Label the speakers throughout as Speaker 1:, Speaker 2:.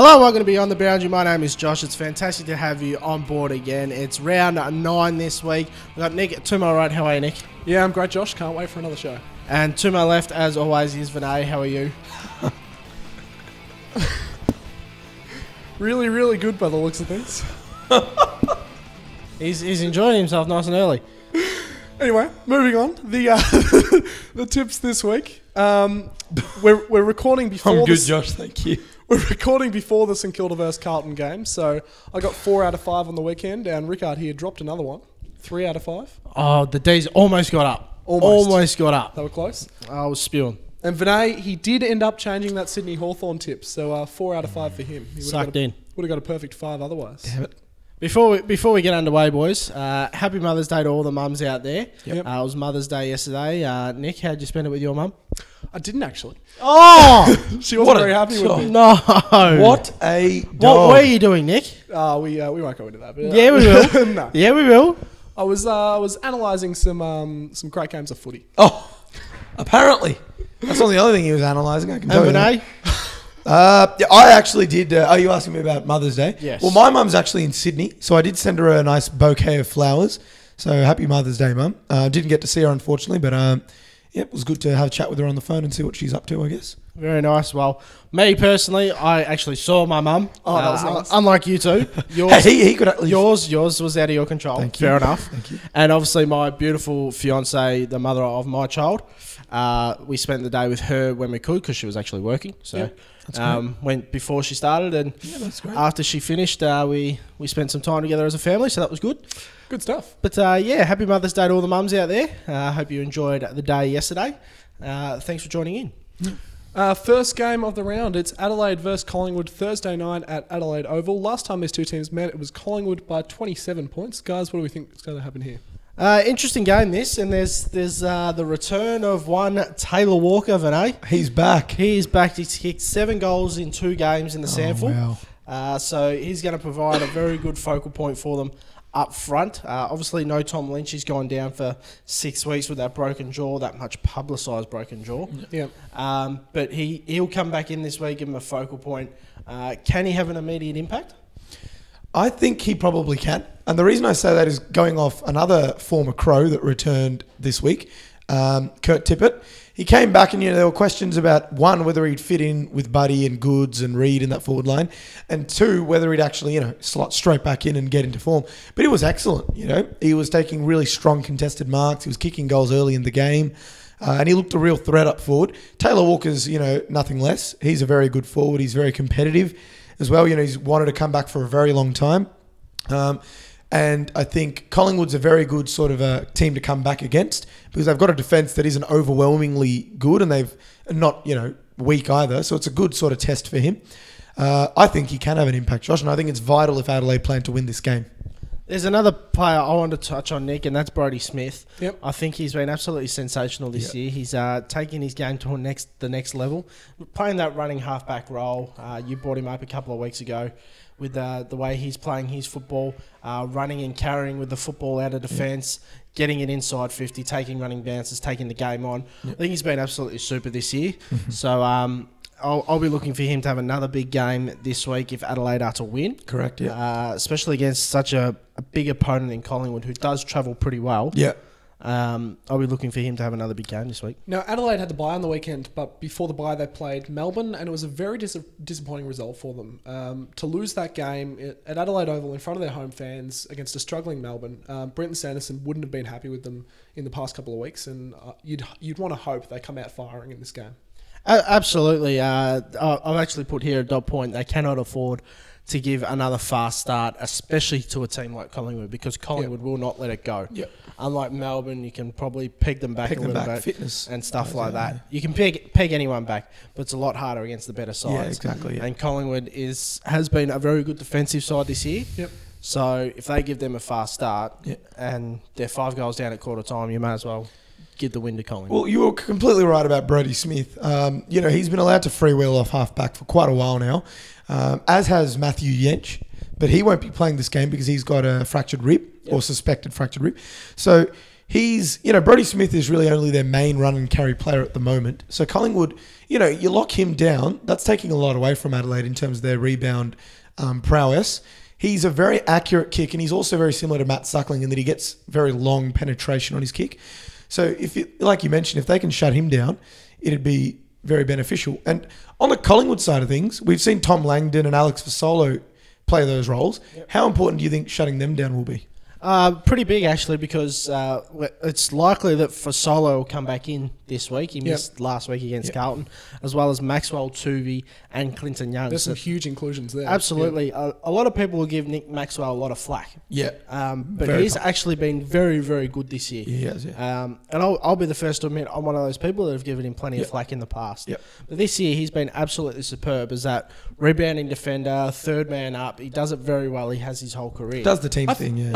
Speaker 1: Hello, welcome to Beyond the Boundary. My name is Josh. It's fantastic to have you on board again. It's round 9 this week. We've got Nick to my right. How are you, Nick?
Speaker 2: Yeah, I'm great, Josh. Can't wait for another show.
Speaker 1: And to my left, as always, is Vinay. How are you?
Speaker 2: Really, really good by the looks of things.
Speaker 1: He's enjoying himself nice and early.
Speaker 2: Anyway, moving on. The the tips this week. We're recording before.
Speaker 3: I'm good, Josh. Thank you.
Speaker 2: We're recording before the St.Kilda versus Carlton game, so I got 4 out of 5 on the weekend, and Rickard here dropped another one. 3 out of 5.
Speaker 1: Oh, the D's almost got up. Almost got up.
Speaker 2: They were close.
Speaker 1: I was spewing.
Speaker 2: And Vinay, he did end up changing that Sydney Hawthorn tip, so 4 out of 5 for him. He
Speaker 1: Sucked in.
Speaker 2: Would have got a perfect 5 otherwise.
Speaker 1: Damn it. Before we get underway, boys, happy Mother's Day to all the mums out there.
Speaker 2: Yep.
Speaker 1: It was Mother's Day yesterday. Nick, how'd you spend it with your mum?
Speaker 2: I didn't actually.
Speaker 1: Oh!
Speaker 2: She wasn't very happy with me.
Speaker 1: No.
Speaker 3: What a dog.
Speaker 1: What were you doing, Nick?
Speaker 2: We won't go into that. But,
Speaker 1: Yeah, we will.
Speaker 2: No.
Speaker 1: Yeah, we will.
Speaker 2: I was analysing some great games of footy.
Speaker 3: Oh, apparently. That's not the only thing he was analysing, I can tell you.
Speaker 1: Vinay?
Speaker 3: Yeah, I actually did. Are you asking me about Mother's Day?
Speaker 1: Yes.
Speaker 3: Well, my mum's actually in Sydney, so I did send her a nice bouquet of flowers. So happy Mother's Day, Mum. Didn't get to see her, unfortunately, but yeah, it was good to have a chat with her on the phone and see what she's up to, I guess.
Speaker 1: Very nice. Well, me personally, I actually saw my mum.
Speaker 2: Oh, that was nice.
Speaker 1: Unlike you two. Yours,
Speaker 3: He could at least...
Speaker 1: yours was out of your control.
Speaker 3: Thank you.
Speaker 1: Fair enough.
Speaker 3: Thank you.
Speaker 1: And obviously my beautiful fiancée, the mother of my child, we spent the day with her when we could because she was actually working. So
Speaker 2: Yeah,
Speaker 3: that's great.
Speaker 1: went before she started, and
Speaker 3: Yeah, that's great.
Speaker 1: after she finished, we spent some time together as a family, so that was good.
Speaker 2: Good stuff.
Speaker 1: But yeah, happy Mother's Day to all the mums out there. I hope you enjoyed the day yesterday. Thanks for joining in.
Speaker 2: First game of the round. It's Adelaide versus Collingwood Thursday night at Adelaide Oval. Last time these two teams met, it was Collingwood by 27 points. Guys, what do we think is going to happen here?
Speaker 1: Interesting game this, and there's the return of one Taylor Walker, Vinay.
Speaker 3: He's back.
Speaker 1: He is back. He's kicked 7 goals in 2 games in the SANFL.
Speaker 3: Wow.
Speaker 1: So he's going to provide a very good focal point for them up front. Obviously, no Tom Lynch. He's gone down for 6 weeks with that broken jaw, that much publicised broken jaw.
Speaker 2: Yeah.
Speaker 1: But he'll come back in this week, give him a focal point. Can he have an immediate impact?
Speaker 3: I think he probably can. And the reason I say that is going off another former Crow that returned this week, Kurt Tippett. He came back and, there were questions about, 1, whether he'd fit in with Buddy and Goods and Reed in that forward line, and 2, whether he'd actually, slot straight back in and get into form. But he was excellent, He was taking really strong contested marks. He was kicking goals early in the game. And he looked a real threat up forward. Taylor Walker's, nothing less. He's a very good forward. He's very competitive as well. He's wanted to come back for a very long time. And I think Collingwood's a very good sort of a team to come back against because they've got a defence that isn't overwhelmingly good and they've not, weak either. So it's a good sort of test for him. I think he can have an impact, Josh, and I think it's vital if Adelaide plan to win this game. There's
Speaker 1: another player I want to touch on, Nick, and that's Brodie Smith.
Speaker 2: Yep.
Speaker 1: I think he's been absolutely sensational this year. He's taking his game to the next level, playing that running halfback role. You brought him up a couple of weeks ago with the way he's playing his football, running and carrying with the football out of defence, getting it inside 50, taking running bounces, taking the game on. I think he's been absolutely super this year. So I'll be looking for him to have another big game this week if Adelaide are to win.
Speaker 3: Correct, yeah.
Speaker 1: Especially against such a big opponent in Collingwood who does travel pretty well.
Speaker 3: Yeah.
Speaker 1: I'll be looking for him to have another big game this week.
Speaker 2: Now, Adelaide had the bye on the weekend, but before the bye they played Melbourne, and it was a very disappointing result for them. To lose that game at Adelaide Oval in front of their home fans against a struggling Melbourne, Brenton Sanderson wouldn't have been happy with them in the past couple of weeks, and you'd want to hope they come out firing in this game.
Speaker 1: Absolutely. I've actually put here a dot point. They cannot afford to give another fast start, especially to a team like Collingwood, because Collingwood will not let it go.
Speaker 3: Yep.
Speaker 1: Unlike Melbourne, you can probably peg them back a little bit,
Speaker 3: fitness
Speaker 1: and stuff like that. You can peg anyone back, but it's a lot harder against the better sides.
Speaker 3: Yeah, exactly. Yeah.
Speaker 1: And Collingwood has been a very good defensive side this year.
Speaker 2: Yep.
Speaker 1: So if they give them a fast start and they're 5 goals down at quarter time, you may as well give the win to Collingwood.
Speaker 3: Well, you were completely right about Brodie Smith. He's been allowed to freewheel off half-back for quite a while now, as has Matthew Yench, but he won't be playing this game because he's got a fractured rib or suspected fractured rib. So he's, Brodie Smith is really only their main run and carry player at the moment. So Collingwood, you lock him down, that's taking a lot away from Adelaide in terms of their rebound prowess. He's a very accurate kick, and he's also very similar to Matt Suckling in that he gets very long penetration on his kick. So like you mentioned, if they can shut him down, it'd be very beneficial. And on the Collingwood side of things, we've seen Tom Langdon and Alex Fasolo play those roles. Yep. How important do you think shutting them down will be?
Speaker 1: Pretty big, actually, because it's likely that Fasolo will come back in this week. He missed last week against Carlton, as well as Maxwell, Tuvey, and Clinton Young.
Speaker 2: There's some huge inclusions there.
Speaker 1: Absolutely. Yeah. A lot of people will give Nick Maxwell a lot of flack.
Speaker 3: Yeah.
Speaker 1: But he's actually been very, very good this year.
Speaker 3: He has, yeah.
Speaker 1: And I'll be the first to admit I'm one of those people that have given him plenty of flack in the past.
Speaker 3: Yep.
Speaker 1: But this year he's been absolutely superb as that rebounding defender, third man up. He does it very well. He has his whole career.
Speaker 3: Does the team thing, yeah.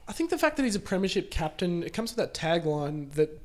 Speaker 2: I think the fact that he's a premiership captain, it comes with that tagline that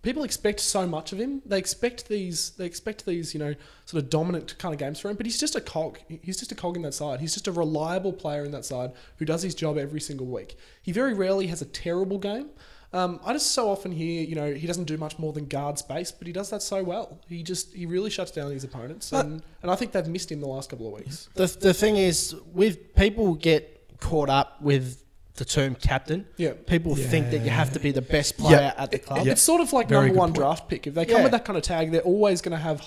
Speaker 2: people expect so much of him. They expect these, sort of dominant kind of games for him. But he's just a cog. He's just a cog in that side. He's just a reliable player in that side who does his job every single week. He very rarely has a terrible game. I just so often hear, he doesn't do much more than guard space, but he does that so well. He really shuts down his opponents, and I think they've missed him the last couple of weeks.
Speaker 1: The thing is, with people get caught up with the term captain.
Speaker 2: Yeah.
Speaker 1: People think that you have to be the best player at the club.
Speaker 2: It's sort of like number one draft pick. If they come with that kind of tag, they're always going to have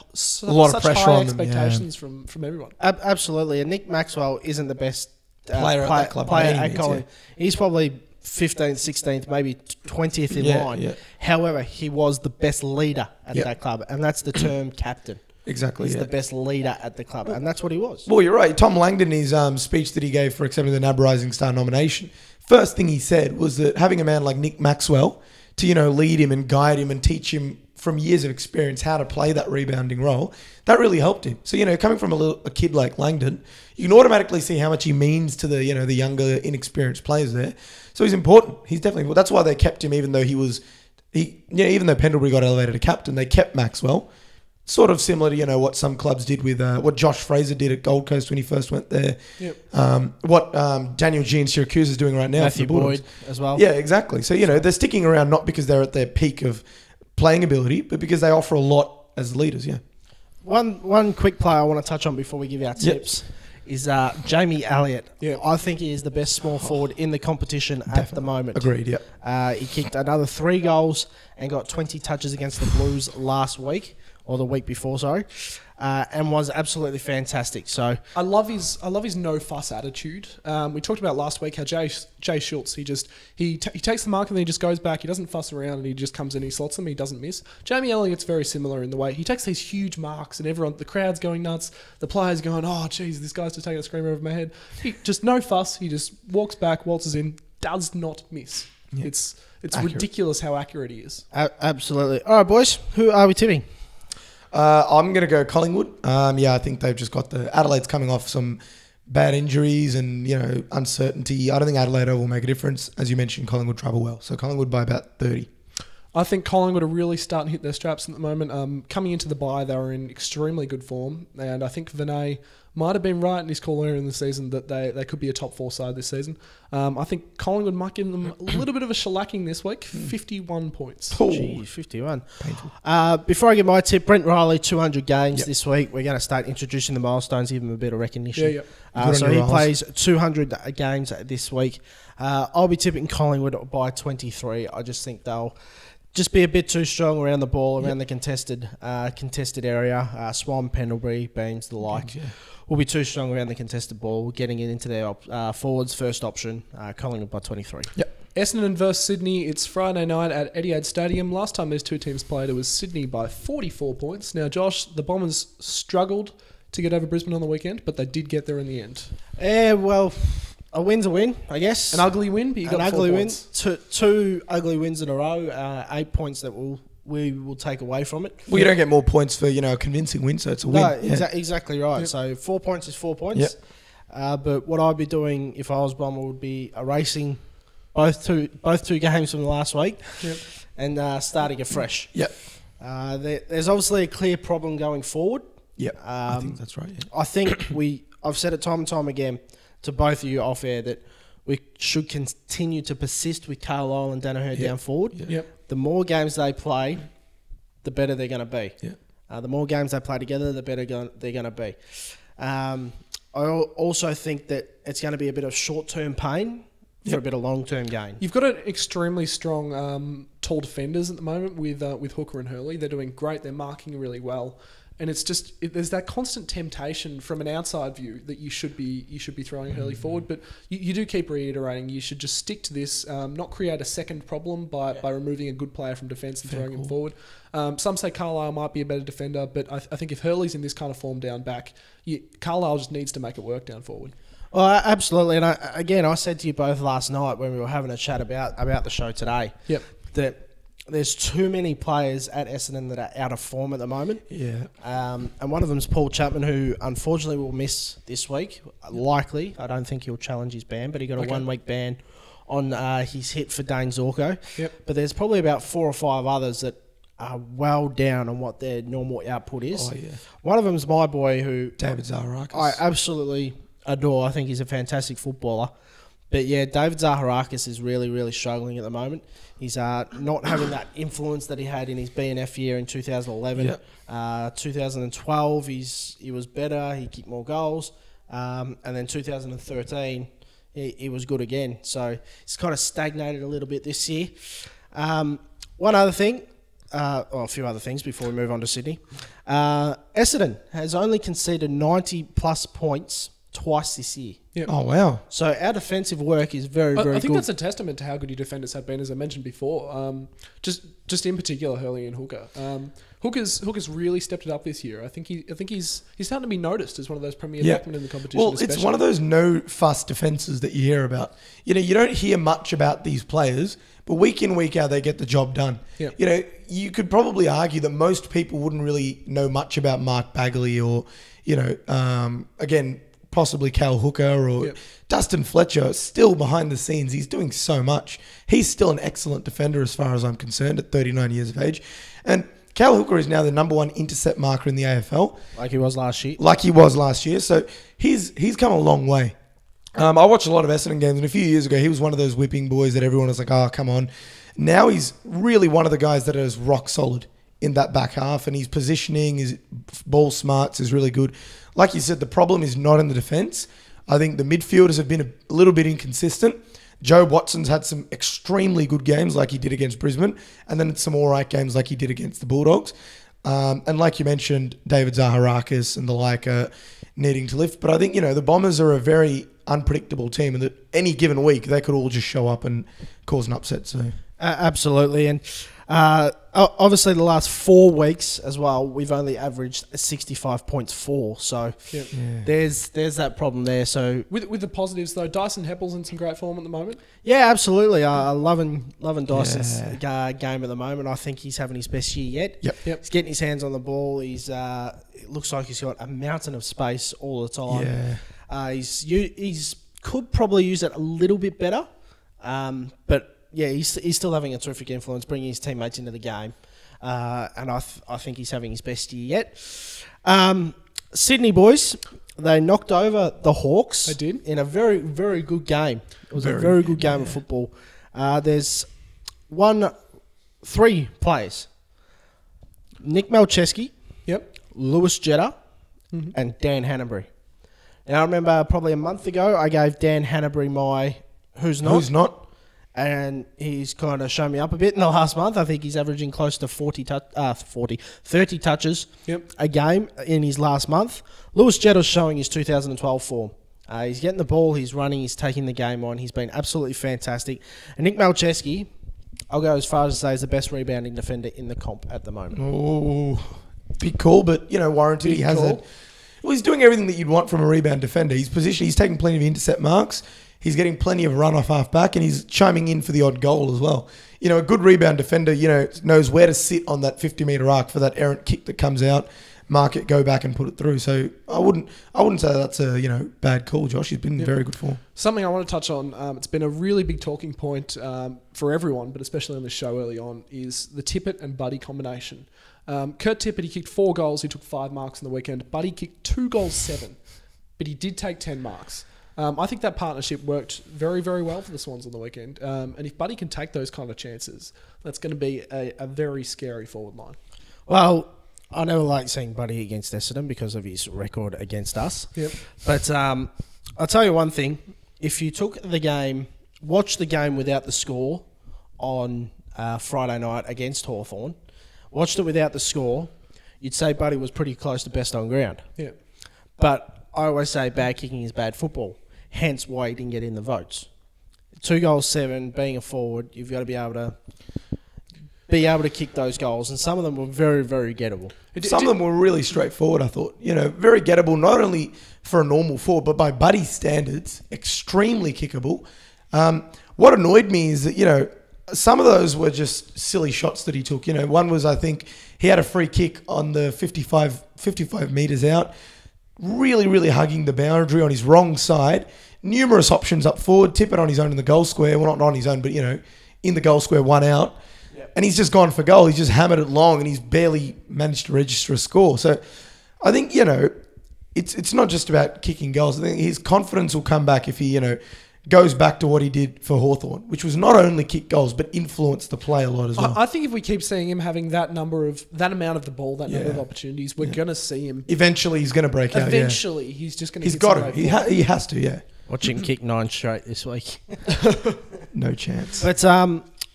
Speaker 3: a lot of pressure
Speaker 2: high
Speaker 3: on
Speaker 2: expectations from everyone.
Speaker 1: Absolutely. And Nick Maxwell isn't the best
Speaker 3: player at that club.
Speaker 1: At Collingwood. He's probably 15th, 16th, maybe 20th in line. Yeah. However, he was the best leader at that club, and that's the term captain.
Speaker 3: Exactly.
Speaker 1: He's the best leader at the club, and that's what he was.
Speaker 3: Well, you're right. Tom Langdon, his speech that he gave for accepting the NAB Rising Star nomination, first thing he said was that having a man like Nick Maxwell to, lead him and guide him and teach him from years of experience how to play that rebounding role, that really helped him. So, coming from a kid like Langdon, you can automatically see how much he means to the, the younger, inexperienced players there. So he's important. He's definitely, well, that's why they kept him, even though even though Pendlebury got elevated to captain, they kept Maxwell. Sort of similar to, what some clubs did with what Josh Fraser did at Gold Coast when he first went there.
Speaker 2: Yep.
Speaker 3: What Daniel G in Syracuse is doing right now.
Speaker 1: Matthew Boyd as well.
Speaker 3: Yeah, exactly. So, they're sticking around not because they're at their peak of playing ability, but because they offer a lot as leaders,
Speaker 1: One quick player I want to touch on before we give our tips is Jamie Elliott.
Speaker 2: Yeah.
Speaker 1: I think he is the best small forward in the competition at the moment.
Speaker 3: Agreed, yeah.
Speaker 1: He kicked another 3 goals and got 20 touches against the Blues last week. Or the week before, sorry, and was absolutely fantastic. So
Speaker 2: I love his no fuss attitude. We talked about last week how Jay Schultz, he takes the mark and then he just goes back. He doesn't fuss around and he just comes in, he slots them, he doesn't miss. Jamie Elliott's very similar in the way he takes these huge marks and the crowd's going nuts. The players going, oh geez, this guy's just taking a screamer over my head. He just no fuss. He just walks back, waltzes in, does not miss. Yeah. It's ridiculous how accurate he is.
Speaker 1: Absolutely. All right, boys, who are we tipping?
Speaker 3: I'm going to go Collingwood. I think they've just got Adelaide's coming off some bad injuries and, uncertainty. I don't think Adelaide will make a difference. As you mentioned, Collingwood travel well. So Collingwood by about 30.
Speaker 2: I think Collingwood are really starting to hit their straps at the moment. Coming into the bye, they were in extremely good form. And I think Vinay might have been right in his call earlier in the season that they could be a top 4 side this season. I think Collingwood might give them a little bit of a shellacking this week. 51 points.
Speaker 1: Oh, geez, 51. Before I give my tip, Brent Riley, 200 games this week. We're going to start introducing the milestones, give him a bit of recognition. So he plays 200 games this week. I'll be tipping Collingwood by 23. I just think they'll just be a bit too strong around the ball, around the contested area. Swan, Pendlebury, Beams, the like. Will be too strong around the contested ball, getting it into their forwards first option. Collingwood by 23.
Speaker 2: Yep. Essendon versus Sydney. It's Friday night at Etihad Stadium. Last time these two teams played, it was Sydney by 44 points. Now, Josh, the Bombers struggled to get over Brisbane on the weekend, but they did get there in the end.
Speaker 1: Well, a win's a win, I guess.
Speaker 2: An ugly win, but you got 4
Speaker 1: ugly
Speaker 2: points.
Speaker 1: Win. Two ugly wins in a row. 8 points that we will take away from it.
Speaker 3: Well, you don't get more points for a convincing win, so it's a win.
Speaker 1: No, exactly right. Yep. So 4 points is 4 points. Yep. But what I'd be doing if I was Bomber would be erasing both two games from the last week, and starting afresh.
Speaker 3: Yep.
Speaker 1: There's obviously a clear problem going forward.
Speaker 3: Yeah, I think that's right. Yeah.
Speaker 1: I think I've said it time and time again to both of you off air that we should continue to persist with Carlisle and Danaher down forward.
Speaker 2: Yep.
Speaker 1: The more games they play, the better they're going to be.
Speaker 3: Yeah.
Speaker 1: The more games they play together, the better they're going to be. I also think that it's going to be a bit of short-term pain for a bit of long-term gain.
Speaker 2: You've got an extremely strong tall defenders at the moment with Hooker and Hurley. They're doing great. They're marking really well. And it's just there's that constant temptation from an outside view that you should be throwing Hurley forward, but you do keep reiterating you should just stick to this, not create a second problem by removing a good player from defence and throwing him forward. Some say Carlisle might be a better defender, but I think if Hurley's in this kind of form down back, Carlisle just needs to make it work down forward.
Speaker 1: Well, absolutely, and I said to you both last night when we were having a chat about the show today, that there's too many players at Essendon that are out of form at the moment.
Speaker 3: Yeah.
Speaker 1: And one of them is Paul Chapman, who unfortunately will miss this week. Likely. I don't think he'll challenge his ban, but he got a 1 week ban on his hit for Dane Zorko.
Speaker 2: Yep.
Speaker 1: But there's probably about 4 or 5 others that are well down on what their normal output is.
Speaker 3: Oh, yeah.
Speaker 1: One of them is my boy, who
Speaker 3: David Zaharakis.
Speaker 1: I absolutely adore. I think he's a fantastic footballer. But yeah, David Zaharakis is really, really struggling at the moment. He's not having that influence that he had in his BNF year in 2011.
Speaker 3: Yep.
Speaker 1: 2012, he was better. He kicked more goals. And then 2013, he was good again. So he's kind of stagnated a little bit this year. One other thing, a few other things before we move on to Sydney. Essendon has only conceded 90-plus points twice this year.
Speaker 2: Yep.
Speaker 3: Oh, wow.
Speaker 1: So our defensive work is very, very good.
Speaker 2: I think that's a testament to how good your defenders have been, as I mentioned before. Just in particular, Hurley and Hooker. Hooker's really stepped it up this year. I think he's starting to be noticed as one of those premier backmen in the competition.
Speaker 3: Well,
Speaker 2: especially.
Speaker 3: it's one of those no fuss defences that you hear about. You don't hear much about these players, but week in, week out, they get the job done.
Speaker 2: Yep.
Speaker 3: You could probably argue that most people wouldn't really know much about Mark Bagley or, again, possibly Cal Hooker or Dustin Fletcher. Still behind the scenes, he's doing so much. He's still an excellent defender as far as I'm concerned at 39 years of age. And Cal Hooker is now the number 1 intercept marker in the AFL.
Speaker 1: Like he was last year.
Speaker 3: So he's come a long way. I watched a lot of Essendon games, and a few years ago, he was one of those whipping boys that everyone was like, oh, come on. Now he's really one of the guys that is rock solid in that back half, and his positioning, his ball smarts is really good. Like you said, the problem is not in the defence. I think the midfielders have been a little bit inconsistent. Joe Watson's had some extremely good games like he did against Brisbane, and then some all right games like he did against the Bulldogs. And like you mentioned, David Zaharakis and the like are needing to lift. But I think, the Bombers are a very unpredictable team, and that any given week they could all just show up and cause an upset. So
Speaker 1: absolutely. And obviously the last 4 weeks as well, we've only averaged 65 points for. So there's that problem there. So
Speaker 2: with the positives though, Dyson Heppel's in some great form at the moment.
Speaker 1: Yeah, absolutely. Loving Dyson's game at the moment. I think he's having his best year yet.
Speaker 2: Yep.
Speaker 1: He's getting his hands on the ball. He's it looks like he's got a mountain of space all the time.
Speaker 3: Yeah.
Speaker 1: He's could probably use it a little bit better, but. Yeah, he's still having a terrific influence, bringing his teammates into the game. And I think he's having his best year yet. Sydney boys, they knocked over the Hawks.
Speaker 2: They did.
Speaker 1: In a very, very good game. It was a very good game of football. There's 3 players. Nick Malcheski, Lewis Jetta, and Dan Hanbury. And I remember probably a month ago, I gave Dan Hanbury my Who's Not. And he's kind of shown me up a bit in the last month. I think he's averaging close to 30 touches a game in his last month. Lewis Jetta's showing his 2012 form. He's getting the ball, he's running, he's taking the game on. He's been absolutely fantastic. And Nick Malcheski, I'll go as far as to say, is the best rebounding defender in the comp at the moment.
Speaker 3: Oh, big call, but, warranted. He has it. Well, he's doing everything that you'd want from a rebound defender. He's taking plenty of intercept marks. He's getting plenty of run off half back, and he's chiming in for the odd goal as well. A good rebound defender, knows where to sit on that 50-metre arc for that errant kick that comes out, mark it, go back and put it through. So I wouldn't say that's a bad call, Josh. He's been in very good form.
Speaker 2: Something I want to touch on, it's been a really big talking point for everyone, but especially on the show early on, is the Tippett and Buddy combination. Kurt Tippett, he kicked 4 goals, he took 5 marks on the weekend. Buddy kicked 2 goals, 7, but he did take 10 marks. I think that partnership worked very, very well for the Swans on the weekend. And if Buddy can take those kind of chances, that's going to be a very scary forward line.
Speaker 1: Well, I never like seeing Buddy against Essendon because of his record against us.
Speaker 2: Yep.
Speaker 1: But I'll tell you one thing. If you took the game, watched the game without the score on Friday night against Hawthorn, watched it without the score, you'd say Buddy was pretty close to best on ground.
Speaker 2: Yeah.
Speaker 1: But I always say bad kicking is bad football, hence why he didn't get in the votes. 2 goals, 7, being a forward, you've got to be able to kick those goals, and some of them were very, very gettable.
Speaker 3: Some of them were really straightforward, I thought. Very gettable, not only for a normal forward, but by Buddy's standards, extremely kickable. What annoyed me is that, some of those were just silly shots that he took. One was, I think, he had a free kick on the 55 metres out, really, really hugging the boundary on his wrong side. Numerous options up forward, Tippett on his own in the goal square. Well, not on his own, but, in the goal square, 1 out. Yep. And he's just gone for goal. He's just hammered it long and he's barely managed to register a score. So I think, it's not just about kicking goals. I think his confidence will come back if he, goes back to what he did for Hawthorn, which was not only kick goals, but influence the play a lot as well.
Speaker 2: I think if we keep seeing him having that amount of the ball, that number of opportunities, we're going to see him.
Speaker 3: Eventually, he's going to break out.
Speaker 2: Eventually, he's just going to.
Speaker 3: He's got it. He has to. Yeah.
Speaker 1: Watch him kick 9 straight this week.
Speaker 3: No chance.
Speaker 1: But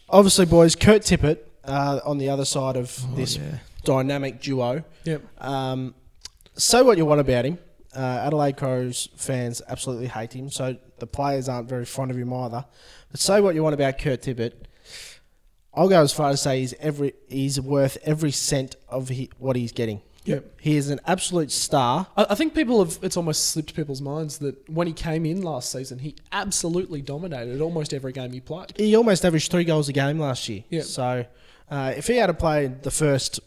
Speaker 1: obviously, boys, Kurt Tippett on the other side of this dynamic duo.
Speaker 2: Yep.
Speaker 1: Say what you want about him. Adelaide Crows fans absolutely hate him, so the players aren't very fond of him either. But say what you want about Kurt Tippett, I'll go as far as say he's worth every cent of what he's getting.
Speaker 2: Yep.
Speaker 1: He is an absolute star.
Speaker 2: I think it's almost slipped people's minds that when he came in last season, he absolutely dominated almost every game he played.
Speaker 1: He almost averaged 3 goals a game last year.
Speaker 2: Yep.
Speaker 1: So if he had to play the first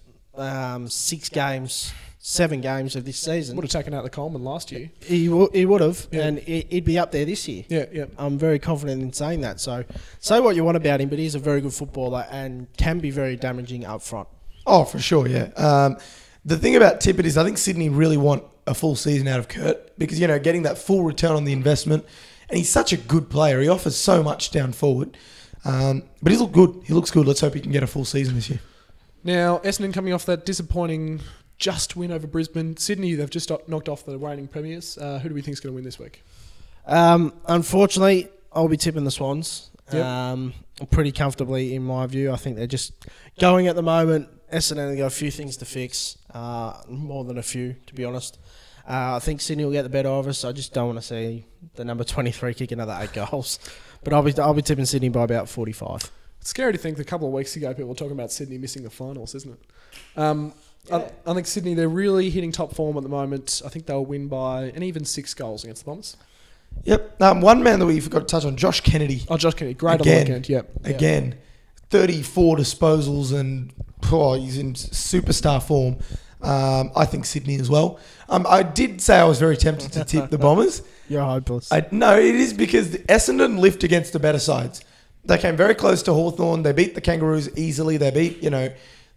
Speaker 1: 7 games of this season,
Speaker 2: would have taken out the Coleman last year.
Speaker 1: He would have, and he'd be up there this year.
Speaker 2: Yeah.
Speaker 1: I'm very confident in saying that. So, say what you want about him, but he's a very good footballer and can be very damaging up front.
Speaker 3: Oh, for sure, yeah. The thing about Tippett is I think Sydney really want a full season out of Kurt because, getting that full return on the investment, and he's such a good player. He offers so much down forward. But he looks good. He looks good. Let's hope he can get a full season this year.
Speaker 2: Now, Essendon coming off that disappointing just win over Brisbane. Sydney, they've just knocked off the reigning premiers. Who do we think is going to win this week?
Speaker 1: Unfortunately, I'll be tipping the Swans.
Speaker 2: Yep.
Speaker 1: Pretty comfortably, in my view. I think they're just going at the moment. Essendon have got a few things to fix, more than a few, to be honest. I think Sydney will get the better of us. I just don't want to see the number 23 kick another 8 goals. But I'll be tipping Sydney by about 45.
Speaker 2: It's scary to think that a couple of weeks ago people were talking about Sydney missing the finals, isn't it? I think Sydney, they're really hitting top form at the moment. I think they'll win by an even 6 goals against the Bombers.
Speaker 3: Yep. One man that we forgot to touch on, Josh Kennedy.
Speaker 2: Oh, Josh Kennedy. Great on the weekend. Yep.
Speaker 3: Again, 34 disposals and he's in superstar form. I think Sydney as well. I did say I was very tempted to tip the Bombers.
Speaker 1: You're hopeless.
Speaker 3: No, it is because the Essendon lift against the better sides. They came very close to Hawthorn. They beat the Kangaroos easily. They beat,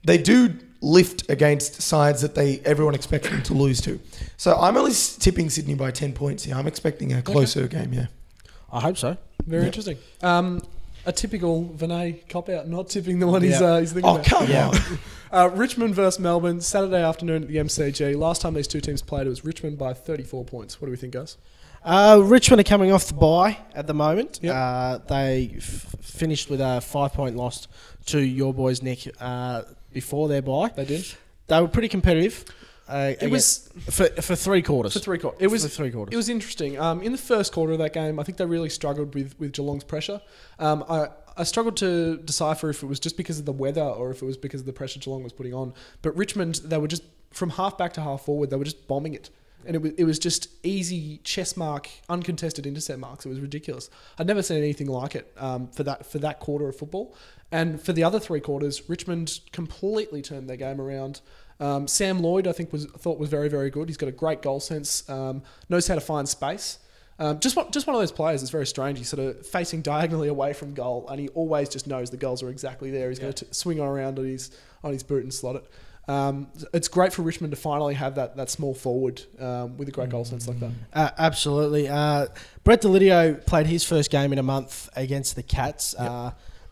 Speaker 3: they do lift against sides that everyone expects them to lose to. So I'm only tipping Sydney by 10 points here. I'm expecting a closer game, yeah.
Speaker 1: I hope so.
Speaker 2: Very interesting. A typical Vinay cop-out, not tipping the one he's thinking about.
Speaker 3: Oh, come on.
Speaker 2: Richmond versus Melbourne, Saturday afternoon at the MCG. Last time these two teams played, it was Richmond by 34 points. What do we think, guys?
Speaker 1: Richmond are coming off the bye at the moment.
Speaker 2: Yep.
Speaker 1: They finished with a 5-point loss to your boys, Nick, before their bye.
Speaker 2: They did.
Speaker 1: They were pretty competitive.
Speaker 2: It was
Speaker 1: for 3 quarters.
Speaker 2: For 3 quarters. It was
Speaker 1: 3 quarters.
Speaker 2: It was interesting. In the first quarter of that game, I think they really struggled with Geelong's pressure. I struggled to decipher if it was just because of the weather or if it was because of the pressure Geelong was putting on. But Richmond, they were just from half back to half forward, they were just bombing it. And it was just easy chess mark, uncontested intercept marks. It was ridiculous. I'd never seen anything like it for that quarter of football. And for the other 3 quarters, Richmond completely turned their game around. Sam Lloyd, I think, thought was very, very good. He's got a great goal sense, knows how to find space. Just one of those players that's very strange. He's sort of facing diagonally away from goal, and he always just knows the goals are exactly there. He's going to swing around on his boot and slot it. It's great for Richmond to finally have that small forward with a great goal sense like that.
Speaker 1: Absolutely. Brett Delidio played his first game in a month against the Cats.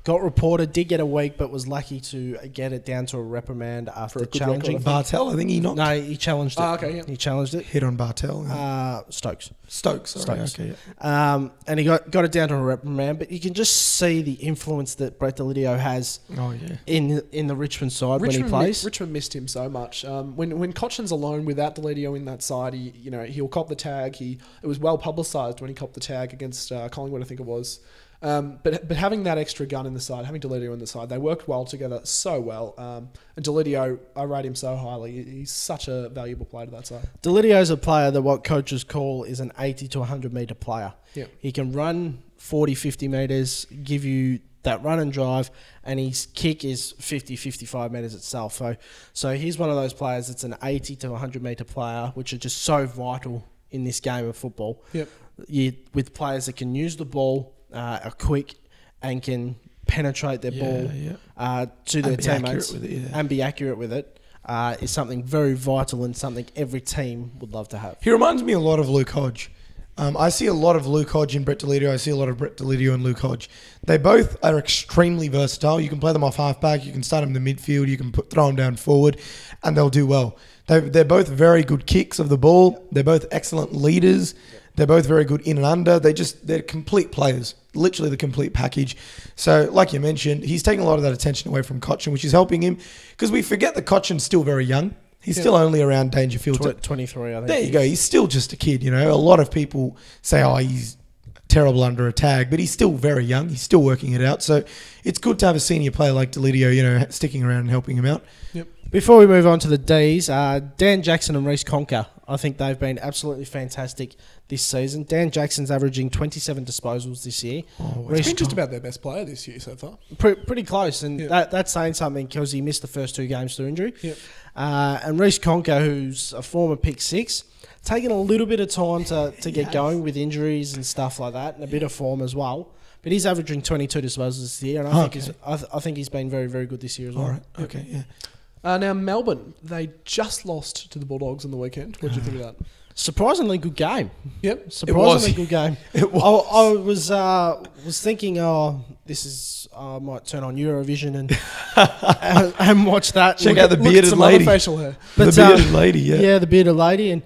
Speaker 1: Got reported, did get a week, but was lucky to get it down to a reprimand after challenging.
Speaker 3: Bartel, I think he knocked.
Speaker 1: No, he challenged it.
Speaker 2: Okay, yeah.
Speaker 1: He challenged it.
Speaker 3: Hit on Bartel.
Speaker 1: Stokes.
Speaker 3: Sorry, okay, yeah.
Speaker 1: And he got it down to a reprimand, but you can just see the influence that Brett Delidio has in the Richmond side when he plays.
Speaker 2: Richmond missed him so much. When Cochin's alone without Delidio in that side, he'll cop the tag. It was well publicised when he copped the tag against Collingwood, I think it was. But having that extra gun in the side, having Delidio in the side, they worked well together, so well. And Delidio, I rate him so highly. He's such a valuable player to that side.
Speaker 1: Delidio's a player that what coaches call is an 80 to 100 metre player.
Speaker 2: Yeah.
Speaker 1: He can run 40, 50 metres, give you that run and drive, and his kick is 50, 55 metres itself. So he's one of those players that's an 80 to 100 metre player, which are just so vital in this game of football.
Speaker 2: Yep.
Speaker 1: With players that can use the ball, are quick and can penetrate their ball to their teammates and be accurate with it is something very vital and something every team would love to have.
Speaker 3: He reminds me a lot of Luke Hodge. I see a lot of Luke Hodge in Brett Delidio. I see a lot of Brett Delidio and Luke Hodge. They both are extremely versatile. You can play them off halfback. You can start them in the midfield. You can throw them down forward, and they'll do well. They're both very good kicks of the ball. They're both excellent leaders. They're both very good in and under. They're complete players, literally the complete package. So, like you mentioned, he's taking a lot of that attention away from Cochin, which is helping him because we forget that Cochin's still very young. He's still only around Dangerfield.
Speaker 1: 23, I think.
Speaker 3: There you go. He's still just a kid, A lot of people say, he's terrible under a tag, but he's still very young. He's still working it out. So, it's good to have a senior player like Delidio, sticking around and helping him out.
Speaker 2: Yep.
Speaker 1: Before we move on to the Ds, Dan Jackson and Reece Conker, I think they've been absolutely fantastic this season. Dan Jackson's averaging 27 disposals this year.
Speaker 2: He's been just about their best player this year so far.
Speaker 1: Pretty close, and that's saying something because he missed the first 2 games through injury.
Speaker 2: Yep.
Speaker 1: And Reece Conker, who's a former pick 6, taking a little bit of time to get going with injuries and stuff like that, and a bit of form as well. But he's averaging 22 disposals this year, and I think he's been very, very good this year as well.
Speaker 3: All right. Okay, yeah.
Speaker 2: Now, Melbourne, they just lost to the Bulldogs on the weekend. What did you think of that?
Speaker 1: Surprisingly good game.
Speaker 2: Yep.
Speaker 1: Surprisingly good game.
Speaker 3: It was.
Speaker 1: I was thinking, I might turn on Eurovision and watch that.
Speaker 3: Check out the bearded lady.
Speaker 2: Facial hair.
Speaker 3: But, the bearded lady, yeah.
Speaker 1: Yeah, the bearded lady. And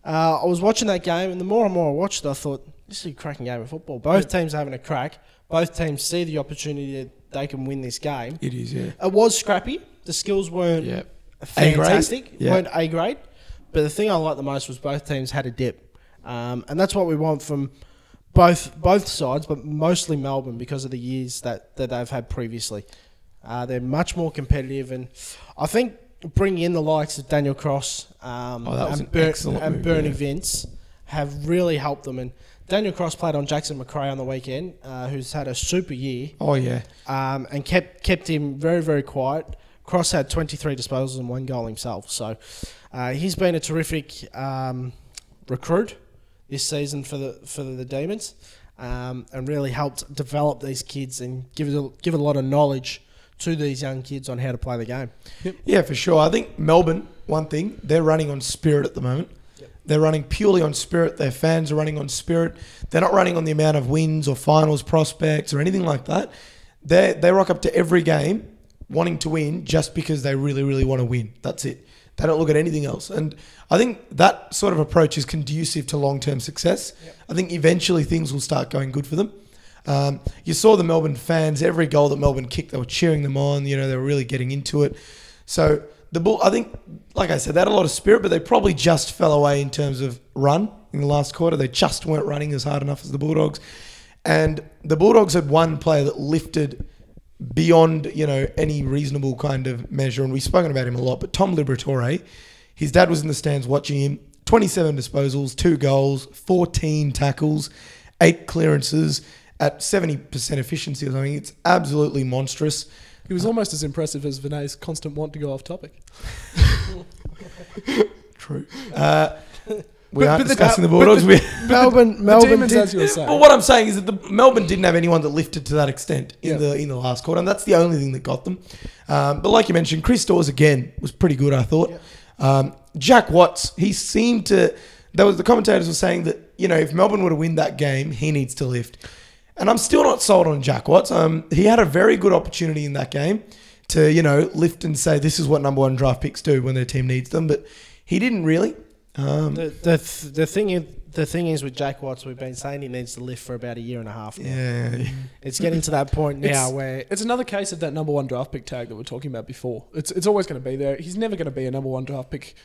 Speaker 1: I was watching that game, and the more and more I watched it, I thought, this is a cracking game of football. Both teams are having a crack. Both teams see the opportunity that they can win this game.
Speaker 3: It is, yeah.
Speaker 1: It was scrappy. The skills weren't fantastic. Weren't A grade. But the thing I liked the most was both teams had a dip. And that's what we want from both sides, but mostly Melbourne because of the years that they've had previously. They're much more competitive. And I think bringing in the likes of Daniel Cross and Bernie Vince have really helped them. And Daniel Cross played on Jackson McRae on the weekend, who's had a super year.
Speaker 3: Oh, yeah.
Speaker 1: And kept him very, very quiet. Cross had 23 disposals and 1 goal himself. So he's been a terrific recruit this season for the Demons, and really helped develop these kids and give a lot of knowledge to these young kids on how to play the game.
Speaker 3: Yep. Yeah, for sure. I think Melbourne, one thing, they're running on spirit at the moment. Yep. They're running purely on spirit. Their fans are running on spirit. They're not running on the amount of wins or finals prospects or anything like that. They rock up to every game wanting to win just because they really, really want to win. That's it. They don't look at anything else. And I think that sort of approach is conducive to long-term success. Yep. I think eventually things will start going good for them. You saw the Melbourne fans, every goal that Melbourne kicked, they were cheering them on. They were really getting into it. So I think, like I said, they had a lot of spirit, but they probably just fell away in terms of run in the last quarter. They just weren't running as hard enough as the Bulldogs. And the Bulldogs had one player that lifted beyond, any reasonable kind of measure. And we've spoken about him a lot, but Tom Liberatore, his dad was in the stands watching him. 27 disposals, 2 goals, 14 tackles, 8 clearances at 70% efficiency or something. It's absolutely monstrous.
Speaker 2: He was almost as impressive as Vinay's constant want to go off topic.
Speaker 3: True. We aren't discussing the Bulldogs.
Speaker 1: Melbourne
Speaker 2: Demons,
Speaker 1: did.
Speaker 2: as you were saying.
Speaker 3: But what I'm saying is that Melbourne didn't have anyone that lifted to that extent in the last quarter, and that's the only thing that got them. But like you mentioned, Chris Dawes again was pretty good, I thought. Jack Watts, he seemed to. The commentators were saying that if Melbourne were to win that game, he needs to lift. And I'm still not sold on Jack Watts. He had a very good opportunity in that game to, lift and say this is what number one draft picks do when their team needs them, but he didn't really.
Speaker 1: The thing is with Jack Watts, we've been saying he needs to lift for about a year and a half now.
Speaker 3: Yeah.
Speaker 1: It's getting to that point now where
Speaker 2: it's another case of that number one draft pick tag that we're talking about before. It's always going to be there. He's never going to be a number one draft pick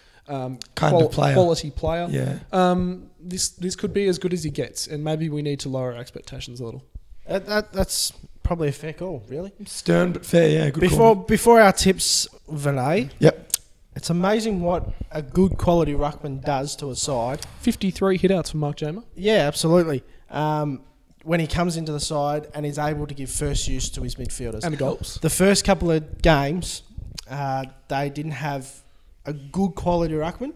Speaker 2: quality player.
Speaker 3: Yeah.
Speaker 2: This could be as good as he gets, and maybe we need to lower our expectations a little.
Speaker 1: That's probably a fair call, really.
Speaker 3: Stern but fair, yeah. Good call.
Speaker 1: Before our tips, Vinay.
Speaker 3: Yep.
Speaker 1: It's amazing what a good quality ruckman does to a side.
Speaker 2: 53 hitouts from Mark Jamer.
Speaker 1: Yeah, absolutely. When he comes into the side and is able to give first use to his midfielders.
Speaker 2: And the goals.
Speaker 1: The first couple of games, they didn't have a good quality ruckman.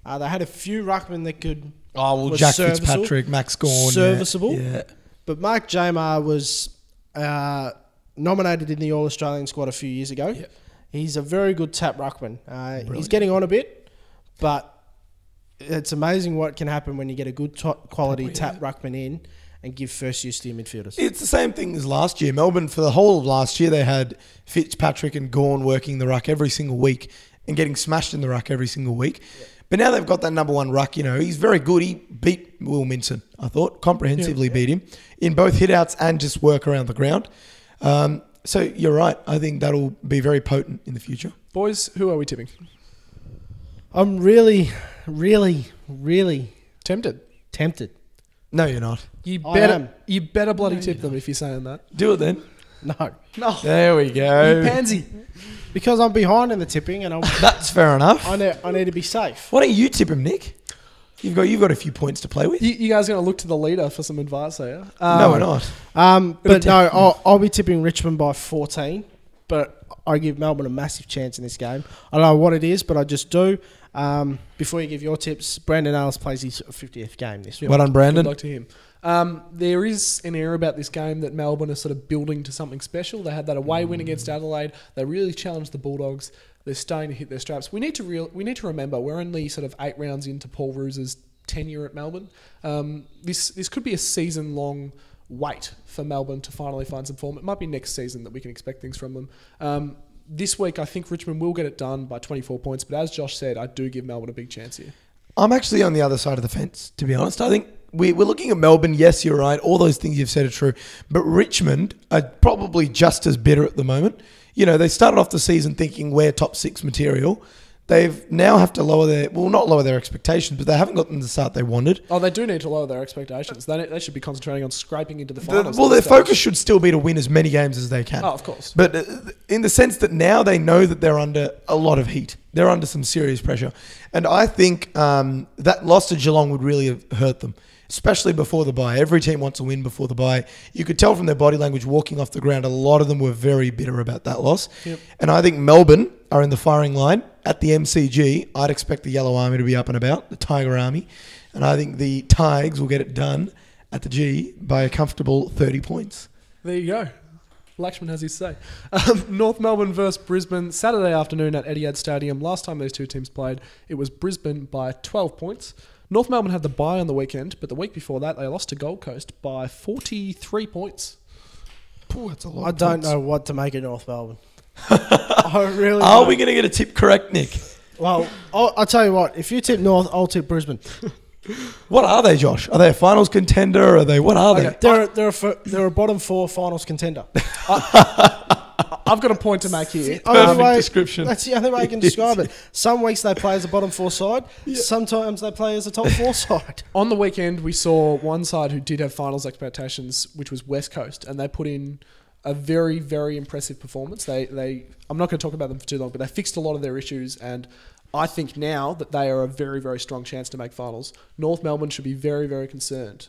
Speaker 1: They had a few ruckmen that could...
Speaker 3: Jack Fitzpatrick, Max Gawn.
Speaker 1: Serviceable.
Speaker 3: Yeah.
Speaker 1: But Mark Jamer was nominated in the All-Australian squad a few years ago.
Speaker 3: Yeah.
Speaker 1: He's a very good tap ruckman. He's getting on a bit, but it's amazing what can happen when you get a good quality tap ruckman in and give first use to your midfielders.
Speaker 3: It's the same thing as last year. Melbourne, for the whole of last year, they had Fitzpatrick and Gawn working the ruck every single week and getting smashed in the ruck every single week. Yeah. But now they've got that number one ruck, he's very good. He beat Will Minson, I thought, comprehensively beat him in both hitouts and just work around the ground. So you're right. I think that'll be very potent in the future.
Speaker 2: Boys, who are we tipping?
Speaker 1: I'm really, really, really
Speaker 2: tempted.
Speaker 3: No, you're not.
Speaker 2: You better bloody tip them if you're saying that.
Speaker 3: Do it then.
Speaker 1: No.
Speaker 3: There we go.
Speaker 2: You pansy.
Speaker 1: Because I'm behind in the tipping and
Speaker 3: that's fair enough.
Speaker 1: I need to be safe.
Speaker 3: Why don't you tip him, Nick? You've got a few points to play with.
Speaker 2: You guys are going to look to the leader for some advice, are you?
Speaker 3: No, we're not.
Speaker 1: But no, I'll be tipping Richmond by 14. But I give Melbourne a massive chance in this game. I don't know what it is, but I just do. Before you give your tips, Brandon Ellis plays his 50th game this week.
Speaker 3: Well done, Brandon.
Speaker 2: Good luck to him. There is an air about this game that Melbourne are sort of building to something special. They had that away win against Adelaide. They really challenged the Bulldogs. They're starting to hit their straps. We need to remember we're only sort of 8 rounds into Paul Roos's tenure at Melbourne. This could be a season-long wait for Melbourne to finally find some form. It might be next season that we can expect things from them. This week, I think Richmond will get it done by 24 points. But as Josh said, I do give Melbourne a big chance here.
Speaker 3: I'm actually on the other side of the fence, to be honest. I think we're looking at Melbourne. Yes, you're right. All those things you've said are true. But Richmond are probably just as bitter at the moment. They started off the season thinking we're top 6 material. They've now have to not lower their expectations, but they haven't gotten the start they wanted.
Speaker 2: Oh, they do need to lower their expectations. They should be concentrating on scraping into the finals.
Speaker 3: Their focus should still be to win as many games as they can.
Speaker 2: Oh, of course.
Speaker 3: But in the sense that now they know that they're under a lot of heat. They're under some serious pressure. And I think that loss to Geelong would really have hurt them, especially before the bye. Every team wants a win before the bye. You could tell from their body language walking off the ground, a lot of them were very bitter about that loss.
Speaker 2: Yep.
Speaker 3: And I think Melbourne are in the firing line. At the MCG, I'd expect the Yellow Army to be up and about, the Tiger Army. And I think the Tigers will get it done at the G by a comfortable 30 points.
Speaker 2: There you go. Lakshman has his say. North Melbourne versus Brisbane, Saturday afternoon at Etihad Stadium. Last time these two teams played, it was Brisbane by 12 points. North Melbourne had the bye on the weekend, but the week before that, they lost to Gold Coast by 43 points.
Speaker 3: Ooh, that's a lot.
Speaker 1: I don't know what to make of North Melbourne.
Speaker 3: Are we going to get a tip correct, Nick?
Speaker 1: Well, I'll tell you what. If you tip North, I'll tip Brisbane.
Speaker 3: What are they, Josh? Are they a finals contender? What are they?
Speaker 1: They're a bottom 4 finals contender.
Speaker 2: I've got a point to make here.
Speaker 3: Perfect description.
Speaker 1: That's the only way I can describe it. Some weeks they play as a bottom 4 side. Yeah. Sometimes they play as a top 4 side.
Speaker 2: On the weekend, we saw one side who did have finals expectations, which was West Coast, and they put in a very, very impressive performance. I'm not going to talk about them for too long, but they fixed a lot of their issues, and I think now that they are a very, very strong chance to make finals. North Melbourne should be very, very concerned.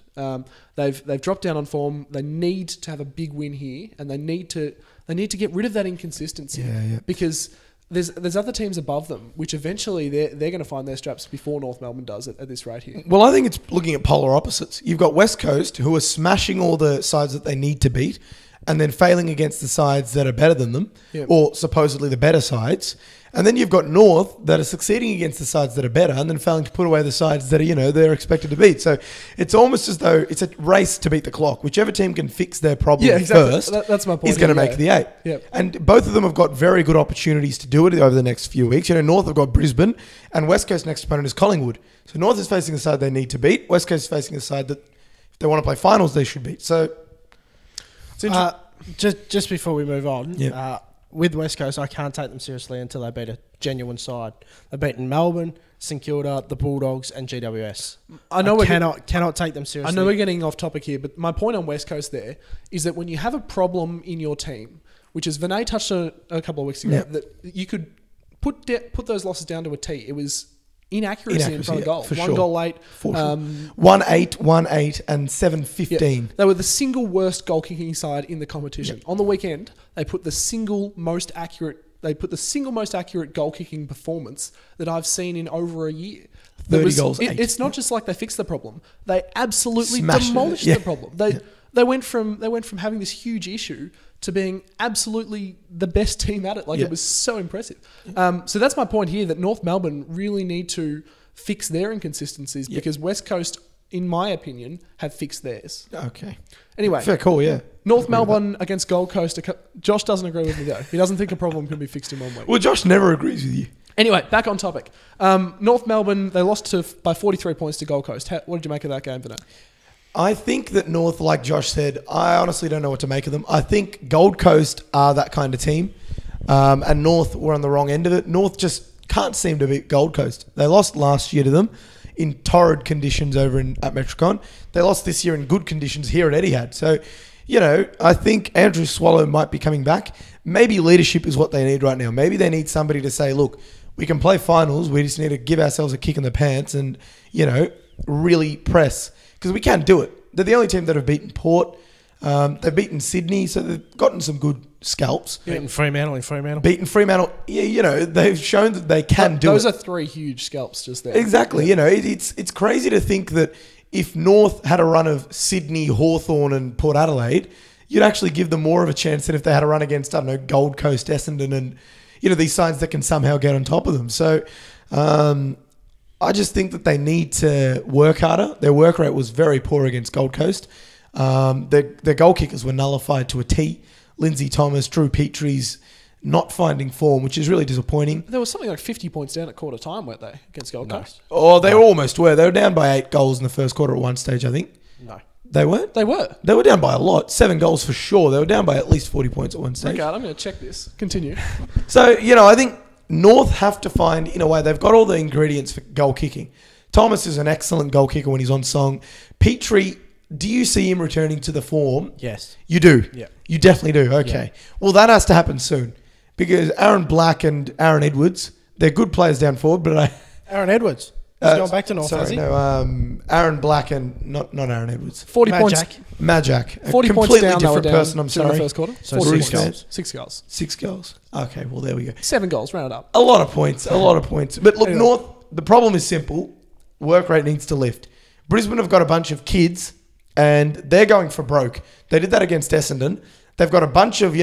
Speaker 2: They've dropped down on form. They need to have a big win here, and they need to get rid of that inconsistency.
Speaker 3: Yeah.
Speaker 2: Because there's other teams above them, which eventually they're going to find their straps before North Melbourne does at this rate here.
Speaker 3: Well, I think it's looking at polar opposites. You've got West Coast, who are smashing all the sides that they need to beat. and then failing against the sides that are better than them,
Speaker 2: Yep.
Speaker 3: or supposedly the better sides. And then you've got North that are succeeding against the sides that are better and then failing to put away the sides that are, they're expected to beat. So it's almost as though it's a race to beat the clock. Whichever team can fix their problem first
Speaker 2: That's my point.
Speaker 3: is going to make the 8.
Speaker 2: Yep.
Speaker 3: And both of them have got very good opportunities to do it over the next few weeks. North have got Brisbane and West Coast next opponent is Collingwood. So North is facing the side they need to beat. West Coast is facing the side that if they want to play finals, they should beat. So
Speaker 1: just before we move on,
Speaker 3: Yeah.
Speaker 1: with West Coast, I can't take them seriously until they beat a genuine side. They've beaten Melbourne, St Kilda, the Bulldogs, and GWS. I cannot take them seriously.
Speaker 2: I know we're getting off topic here, but my point on West Coast there is that when you have a problem in your team, which is Vinay touched on a couple of weeks ago, that you could put those losses down to a T. It was inaccuracy in front of goal.
Speaker 3: For
Speaker 2: One
Speaker 3: sure.
Speaker 2: goal late.
Speaker 3: For sure. 1-8, 1-8, and 7-15.
Speaker 2: Yeah. They were the single worst goal kicking side in the competition. On the weekend, they put the single most accurate goal kicking performance that I've seen in over a year.
Speaker 3: 30 goals.
Speaker 2: It's not just like they fixed the problem; they absolutely
Speaker 3: Smashed it.
Speaker 2: demolished
Speaker 3: Yeah.
Speaker 2: the problem. They went from having this huge issue to being absolutely the best team at it. It was so impressive. So that's my point here, that North Melbourne really need to fix their inconsistencies because West Coast, in my opinion, have fixed theirs.
Speaker 3: Okay.
Speaker 2: Anyway.
Speaker 3: Fair call, yeah.
Speaker 2: North Melbourne against Gold Coast. Josh doesn't agree with me though. He doesn't think a problem can be fixed in 1 week.
Speaker 3: Well, Josh never agrees with you.
Speaker 2: Anyway, back on topic. North Melbourne, they lost by 43 points to Gold Coast. What did you make of that game, Vinay?
Speaker 3: I think that North, like Josh said, I honestly don't know what to make of them. I think Gold Coast are that kind of team, and North were on the wrong end of it. North just can't seem to beat Gold Coast. They lost last year to them in torrid conditions over at Metricon. They lost this year in good conditions here at Etihad. So, I think Andrew Swallow might be coming back. Maybe leadership is what they need right now. Maybe they need somebody to say, look, we can play finals. We just need to give ourselves a kick in the pants and, really press. Because we can do it. They're the only team that have beaten Port. They've beaten Sydney, so they've gotten some good scalps.
Speaker 1: Beaten Fremantle in Fremantle.
Speaker 3: Beaten Fremantle. Yeah, they've shown that they can do it.
Speaker 2: Those are 3 huge scalps just there.
Speaker 3: Exactly. It's crazy to think that if North had a run of Sydney, Hawthorn and Port Adelaide, you'd actually give them more of a chance than if they had a run against, Gold Coast, Essendon and, these sides that can somehow get on top of them. So, I just think that they need to work harder. Their work rate was very poor against Gold Coast. Their goal kickers were nullified to a T. Lindsay Thomas, Drew Petrie's not finding form, which is really disappointing.
Speaker 2: There was something like 50 points down at quarter time, weren't they, against Gold Coast?
Speaker 3: Oh, they almost were. They were down by 8 goals in the first quarter at one stage, I think.
Speaker 1: No.
Speaker 3: They weren't?
Speaker 2: They were.
Speaker 3: They were down by a lot. 7 goals for sure. They were down by at least 40 points at one stage.
Speaker 2: Okay, I'm going to check this. Continue.
Speaker 3: So, I think North have to find, in a way, they've got all the ingredients for goal kicking. Thomas is an excellent goal kicker when he's on song. Petrie, do you see him returning to the form?
Speaker 1: Yes.
Speaker 3: You do?
Speaker 1: Yeah.
Speaker 3: You definitely do? Okay. Yeah. Well, that has to happen soon because Aaron Black and Aaron Edwards, they're good players down forward, but
Speaker 1: Aaron Edwards. He's going back to North,
Speaker 3: sorry,
Speaker 1: has he?
Speaker 3: No, Aaron Black and not Aaron Edwards.
Speaker 2: 40 points.
Speaker 3: Majak.
Speaker 2: 40 points
Speaker 3: completely
Speaker 2: down,
Speaker 3: different person, I'm sorry.
Speaker 2: In the first quarter.
Speaker 1: So
Speaker 2: 40
Speaker 1: 6 goals.
Speaker 2: 6 goals.
Speaker 3: 6 goals. Okay, well, there we go.
Speaker 2: 7 goals, round it up.
Speaker 3: A lot of points. But look,
Speaker 2: Anyway.
Speaker 3: North, the problem is simple. Work rate needs to lift. Brisbane have got a bunch of kids and they're going for broke. They did that against Essendon. They've got a bunch of,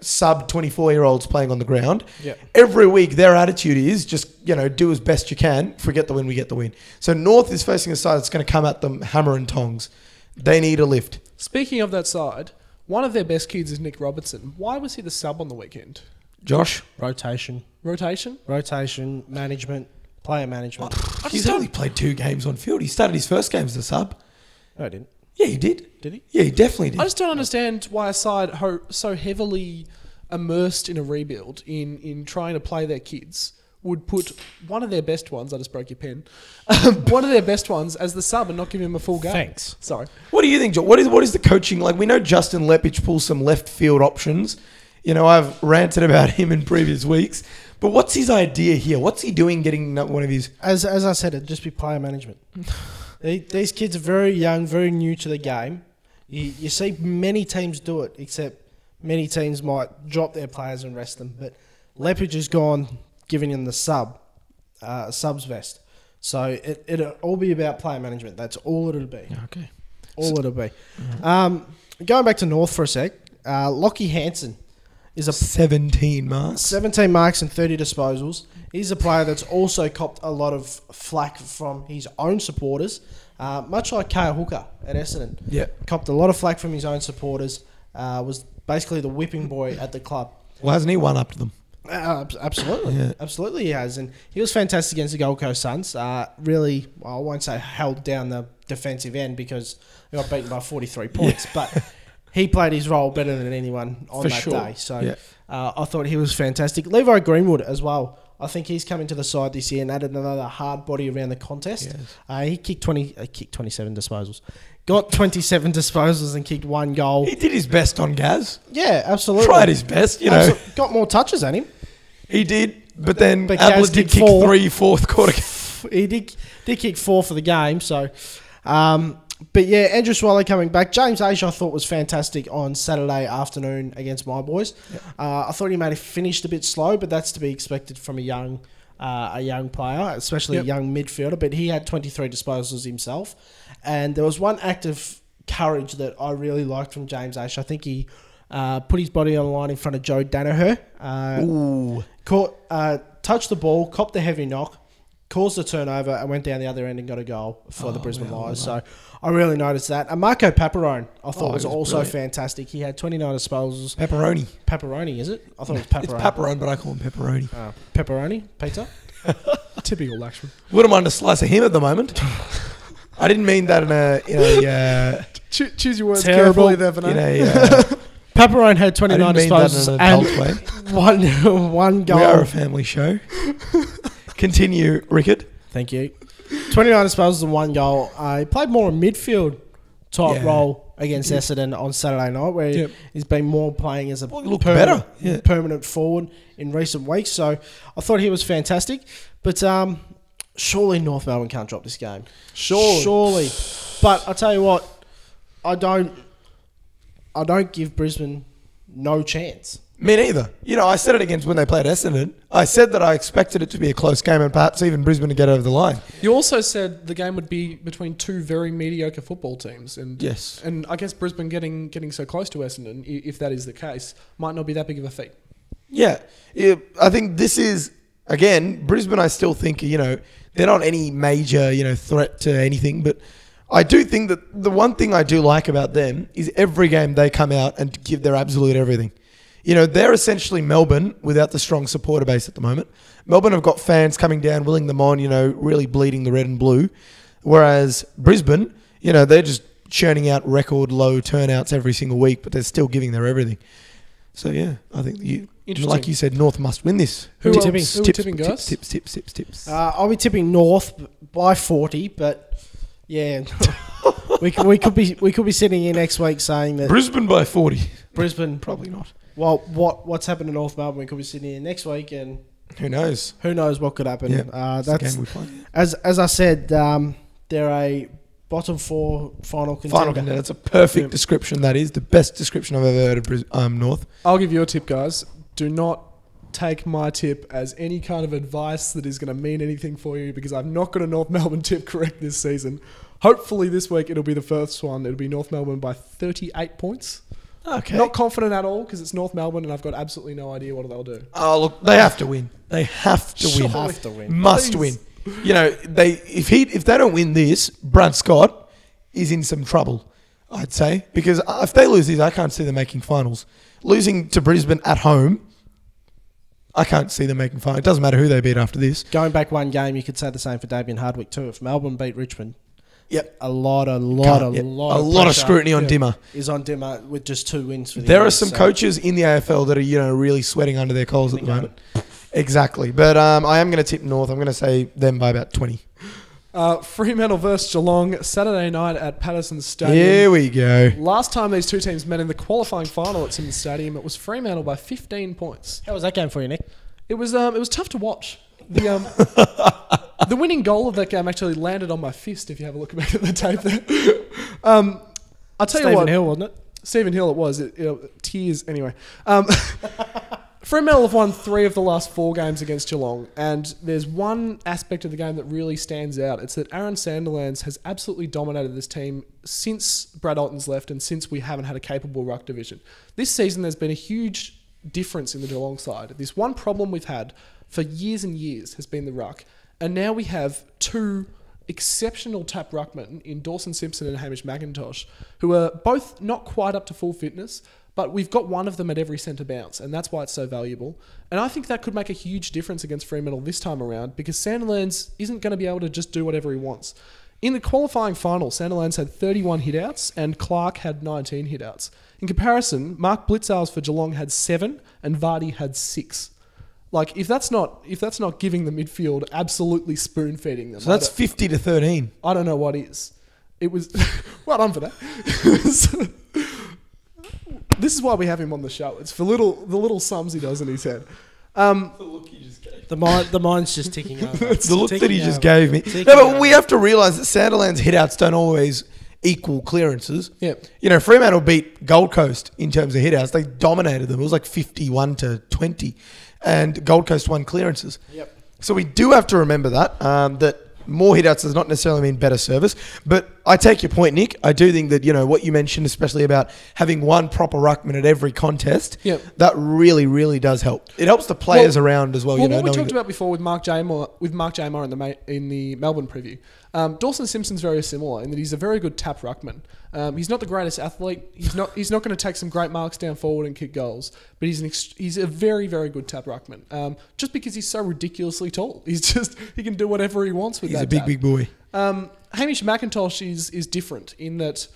Speaker 3: sub 24-year-olds playing on the ground.
Speaker 2: Yeah.
Speaker 3: Every week, their attitude is just, do as best you can. If we get the win, we get the win. So North is facing a side that's going to come at them hammer and tongs. They need a lift.
Speaker 2: Speaking of that side, one of their best kids is Nick Robertson. Why was he the sub on the weekend?
Speaker 3: Josh?
Speaker 1: Rotation, management, player management.
Speaker 3: He's only played 2 games on field. He started his first game as a sub.
Speaker 1: No, I didn't.
Speaker 3: Yeah, he did.
Speaker 1: Did he?
Speaker 3: Yeah, he definitely did.
Speaker 2: I just don't understand why a side so heavily immersed in a rebuild, in trying to play their kids, would put one of their best ones, I just broke your pen, one of their best ones as the sub and not give him a full game.
Speaker 1: Thanks.
Speaker 2: Sorry.
Speaker 3: What do you think, Joe? What is the coaching like? We know Justin Lepich pulls some left field options. I've ranted about him in previous weeks. But what's his idea here? What's he doing getting one of his...
Speaker 1: As I said, it'd just be player management. These kids are very young, very new to the game. You see many teams do it, except many teams might drop their players and rest them. But Lepage has gone, giving him the subs vest. So it'll all be about player management. That's all it'll be.
Speaker 3: Okay.
Speaker 1: All it'll be. Going back to North for a sec, Lockie Hansen is a
Speaker 3: 17 marks.
Speaker 1: 17 marks and 30 disposals. He's a player that's also copped a lot of flack from his own supporters, much like Kyle Hooker at Essendon.
Speaker 3: Yeah.
Speaker 1: Copped a lot of flack from his own supporters, was basically the whipping boy at the club.
Speaker 3: Well, hasn't he won up to them?
Speaker 1: Absolutely.
Speaker 3: Yeah.
Speaker 1: Absolutely he has. And he was fantastic against the Gold Coast Suns. Really, well, I won't say held down the defensive end because they got beaten by 43 points, but he played his role better than anyone on that day. So I thought he was fantastic. Levi Greenwood as well. I think he's come into the side this year and added another hard body around the contest. Yes. He kicked 27 disposals. Got 27 disposals and kicked 1 goal.
Speaker 3: He did his best on Gaz.
Speaker 1: Yeah, absolutely.
Speaker 3: Tried his best, you know.
Speaker 1: Got more touches than him.
Speaker 3: He did, but then
Speaker 1: Gaz
Speaker 3: Adelaide did kick 3 fourth quarter.
Speaker 1: He did kick 4 for the game, so... but yeah, Andrew Swallow coming back. James Aish I thought was fantastic on Saturday afternoon against my boys. Yep. I thought he may have finished a bit slow, but that's to be expected from a young player, especially a young midfielder. But he had 23 disposals himself. And there was one act of courage that I really liked from James Aish. I think he put his body on the line in front of Joe Danaher. Touched the ball, copped the heavy knock, caused a turnover and went down the other end and got a goal for the Brisbane Lions. So I really noticed that. And Marco Paparone, I thought was also brilliant. Fantastic. He had 29 disposals. Pepperoni, is it? I thought it was pepperoni.
Speaker 3: It's pepperoni, but I call him pepperoni.
Speaker 1: Pepperoni? Pizza?
Speaker 2: Typical Lakshman.
Speaker 3: Wouldn't mind a slice of him at the moment. I didn't mean that in a
Speaker 2: choose your words
Speaker 1: terrible,
Speaker 2: carefully there, Vinay.
Speaker 1: Pepperoni had 29 disposals and one goal.
Speaker 3: We are a family show. Continue, Rickard.
Speaker 1: Thank you. 29 disposals and 1 goal. He played more a midfield type role against Essendon on Saturday night, where he's been more playing as a permanent forward in recent weeks. So I thought he was fantastic. But surely North Melbourne can't drop this game. Surely. But I tell you what, I don't give Brisbane no chance.
Speaker 3: Me neither. You know, I said it against when they played Essendon. I said that I expected it to be a close game and perhaps even Brisbane to get over the line.
Speaker 2: You also said the game would be between 2 very mediocre football teams. And and I guess Brisbane getting so close to Essendon, if that is the case, might not be that big of a feat. Yeah.
Speaker 3: I think this is, again, Brisbane I still think, you know, they're not any major, you know, threat to anything, but I do think that the one thing I do like about them is every game they come out and give their absolute everything. You know, they're essentially Melbourne without the strong supporter base at the moment. Melbourne have got fans coming down, willing them on, you know, really bleeding the red and blue. Whereas Brisbane, you know, they're just churning out record low turnouts every single week, but they're still giving their everything. So, yeah, I think, like you said, North must win this.
Speaker 2: Who are tipping, guys?
Speaker 3: Tips.
Speaker 1: I'll be tipping North by 40, but, yeah, we could be sitting here next week saying that...
Speaker 3: Brisbane by 40.
Speaker 1: Brisbane...
Speaker 3: Probably not.
Speaker 1: Well, what's happened to North Melbourne? We could be sitting here next week, and
Speaker 3: who knows?
Speaker 1: Who knows what could happen?
Speaker 3: Yeah,
Speaker 1: that's
Speaker 3: the game we play.
Speaker 1: As I said, they're a bottom 4 final contender.
Speaker 3: That's a perfect description. That is the best description I've ever heard of North.
Speaker 2: I'll give you a tip, guys. Do not take my tip as any kind of advice that is going to mean anything for you, because I've not got a North Melbourne tip correct this season. Hopefully this week it'll be the first one. It'll be North Melbourne by 38 points.
Speaker 3: Okay.
Speaker 2: Not confident at all because it's North Melbourne and I've got absolutely no idea what they'll do.
Speaker 3: Oh, look, they have to win. They have to win. Must win. You know, if they don't win this, Brad Scott is in some trouble, I'd say, because if they lose this, I can't see them making finals. Losing to Brisbane at home, I can't see them making finals. It doesn't matter who they beat after this.
Speaker 1: Going back one game, you could say the same for Damien Hardwick too. If Melbourne beat Richmond.
Speaker 3: Yep.
Speaker 1: A lot of
Speaker 3: scrutiny on Dimmer.
Speaker 1: Is on Dimmer with just 2 wins for the
Speaker 3: There are some coaches in the AFL that are, you know, really sweating under their coals at the moment. Exactly. But I am going to tip North. I'm going to say them by about 20.
Speaker 2: Fremantle versus Geelong, Saturday night at Patterson Stadium.
Speaker 3: Here we go.
Speaker 2: Last time these two teams met in the qualifying final at Simmons Stadium, it was Fremantle by 15 points.
Speaker 1: How was that game for you, Nick?
Speaker 2: It was tough to watch. The winning goal of that game actually landed on my fist, if you have a look back at the tape there. I'll tell you what.
Speaker 1: Stephen Hill, wasn't it?
Speaker 2: Stephen Hill, it was. Tears, anyway. Fremantle have won 3 of the last 4 games against Geelong, and there's one aspect of the game that really stands out. It's that Aaron Sandilands has absolutely dominated this team since Brad Alton's left and since we haven't had a capable ruck division. This season, there's been a huge difference in the Geelong side. This one problem we've had for years and years has been the ruck, and now we have 2 exceptional tap ruckmen in Dawson Simpson and Hamish McIntosh, who are both not quite up to full fitness, but we've got one of them at every centre bounce, and that's why it's so valuable. And I think that could make a huge difference against Fremantle this time around, because Sandilands isn't going to be able to just do whatever he wants. In the qualifying final, Sandilands had 31 hitouts, and Clark had 19 hitouts. In comparison, Mark Blitzarves for Geelong had 7, and Vardy had 6. Like, if that's not giving the midfield absolutely spoon feeding them,
Speaker 3: So that's 50-13.
Speaker 2: I don't know what is. It was well done for that. This is why we have him on the show. It's for the little sums he does in his head.
Speaker 3: The look you just gave.
Speaker 1: The mind's just ticking over.
Speaker 3: It's the look that he just gave me. No, but we have to realise that Sandilands hitouts don't always equal clearances.
Speaker 2: Yeah.
Speaker 3: You know, Fremantle beat Gold Coast in terms of hitouts. They dominated them. It was like 51-20. And Gold Coast won clearances.
Speaker 1: Yep.
Speaker 3: So we do have to remember that more hitouts does not necessarily mean better service. But I take your point, Nick. I do think that, you know, what you mentioned, especially about having one proper ruckman at every contest, that really, really does help. It helps the players around as well. You know,
Speaker 2: what we talked about before with Mark Jamar in the Melbourne preview. Dawson Simpson's very similar in that he's a very good tap ruckman. He's not the greatest athlete. He's not going to take some great marks down forward and kick goals. But he's a very, very good tap ruckman. Just because he's so ridiculously tall, he can do whatever he wants with that.
Speaker 3: He's a big boy.
Speaker 2: Hamish McIntosh is different in that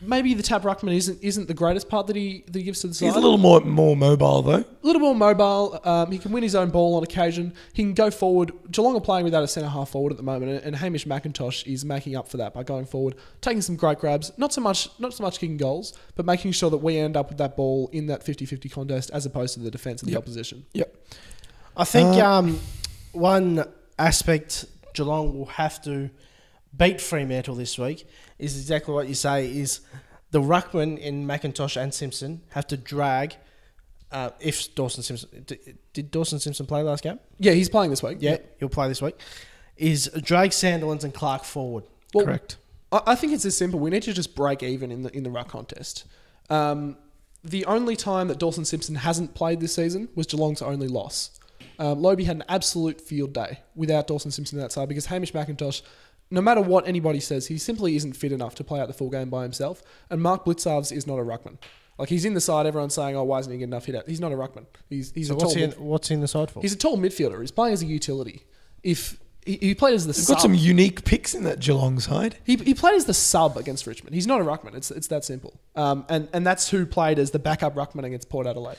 Speaker 2: maybe the tap ruckman isn't the greatest part that he gives to the side.
Speaker 3: He's a little more mobile though.
Speaker 2: A little more mobile. He can win his own ball on occasion. He can go forward. Geelong are playing without a centre half forward at the moment, and Hamish McIntosh is making up for that by going forward, taking some great grabs. Not so much kicking goals, but making sure that we end up with that ball in that 50-50 contest as opposed to the defence of the opposition.
Speaker 3: Yep.
Speaker 1: I think one aspect Geelong will have to beat Fremantle this week is exactly what you say, is the ruckman in McIntosh and Simpson have to drag, if Dawson Simpson... Did Dawson Simpson play last game?
Speaker 2: Yeah, he's playing this week.
Speaker 1: Yeah, he'll play this week. Is drag Sandilands and Clark forward.
Speaker 2: Well,
Speaker 3: correct.
Speaker 2: I think it's as simple. We need to just break even in the ruck contest. The only time that Dawson Simpson hasn't played this season was Geelong's only loss. Lobie had an absolute field day without Dawson Simpson outside because Hamish McIntosh, no matter what anybody says, he simply isn't fit enough to play out the full game by himself. And Mark Blitzarves is not a ruckman. Like, he's in the side, everyone's saying, oh, why isn't he getting enough hit out? He's not a ruckman. He's
Speaker 1: so
Speaker 2: a tall
Speaker 1: what's he in the side for?
Speaker 2: He's a tall midfielder. He's playing as a utility. If he played as the
Speaker 3: He's
Speaker 2: sub.
Speaker 3: got some unique picks in that Geelong side.
Speaker 2: He played as the sub against Richmond. He's not a ruckman. It's that simple. And that's who played as the backup ruckman against Port Adelaide.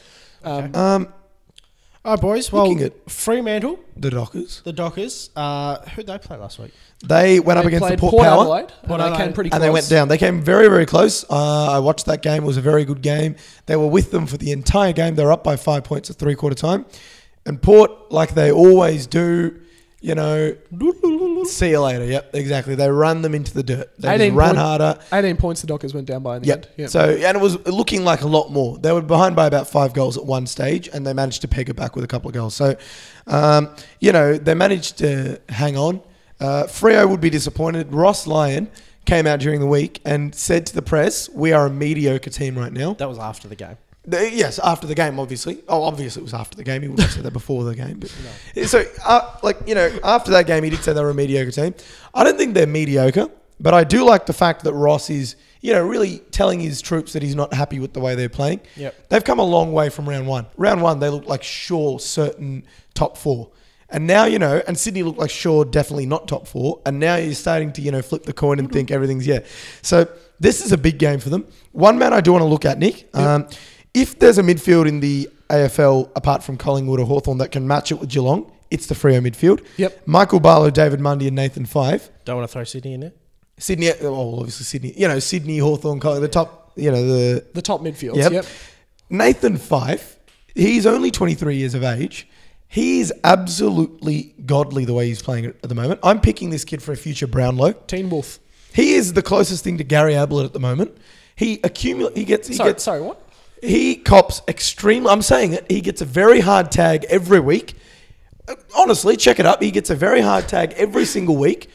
Speaker 1: All right, boys. Well,
Speaker 3: Looking at
Speaker 1: Fremantle,
Speaker 3: the Dockers.
Speaker 1: who'd they play last week?
Speaker 3: They went up against the
Speaker 2: played
Speaker 3: Port Power.
Speaker 2: Adelaide, and they came pretty close.
Speaker 3: And they went down. They came very, very close. I watched that game. It was a very good game. They were with them for the entire game. They were up by 5 points at three-quarter time. And Port, like they always do, you know, see you later. Yep, exactly. They run them into the dirt. They just run harder.
Speaker 2: 18 points the Dockers went down by in the end. Yep.
Speaker 3: So, and it was looking like a lot more. They were behind by about 5 goals at one stage, and they managed to peg it back with a couple of goals. So, you know, they managed to hang on. Freo would be disappointed. Ross Lyon came out during the week and said to the press, we are a mediocre team right now.
Speaker 1: That was after the game.
Speaker 3: Yes, after the game, obviously. Oh, obviously it was after the game. He would have said that before the game. But no. So, after that game, he did say they were a mediocre team. I don't think they're mediocre, but I do like the fact that Ross is, you know, really telling his troops that he's not happy with the way they're playing.
Speaker 1: Yep.
Speaker 3: They've come a long way from round one. Round one, they looked like sure, certain top 4. And now, you know, and Sydney looked like sure, definitely not top 4. And now you're starting to, you know, flip the coin and think everything's, So this is a big game for them. One man I do want to look at, Nick.
Speaker 2: Yep.
Speaker 3: If there's a midfield in the AFL, apart from Collingwood or Hawthorn, that can match it with Geelong, it's the Freo midfield.
Speaker 2: Yep.
Speaker 3: Michael Barlow, David Mundy and Nathan Five.
Speaker 1: Don't want to throw Sydney in there?
Speaker 3: Sydney, well, obviously Sydney. You know, Sydney, Hawthorn, Collingwood, the top, you know,
Speaker 2: the top midfields.
Speaker 3: Yep.
Speaker 2: Yep.
Speaker 3: Nathan Five, he's only 23 years of age. He's absolutely godly the way he's playing at the moment. I'm picking this kid for a future Brownlow.
Speaker 2: Teen Wolf.
Speaker 3: He is the closest thing to Gary Ablett at the moment. He accumulates.
Speaker 2: Sorry, what?
Speaker 3: He cops extremely. I'm saying it. He gets a very hard tag every week. Honestly, check it up. He gets a very hard tag every single week.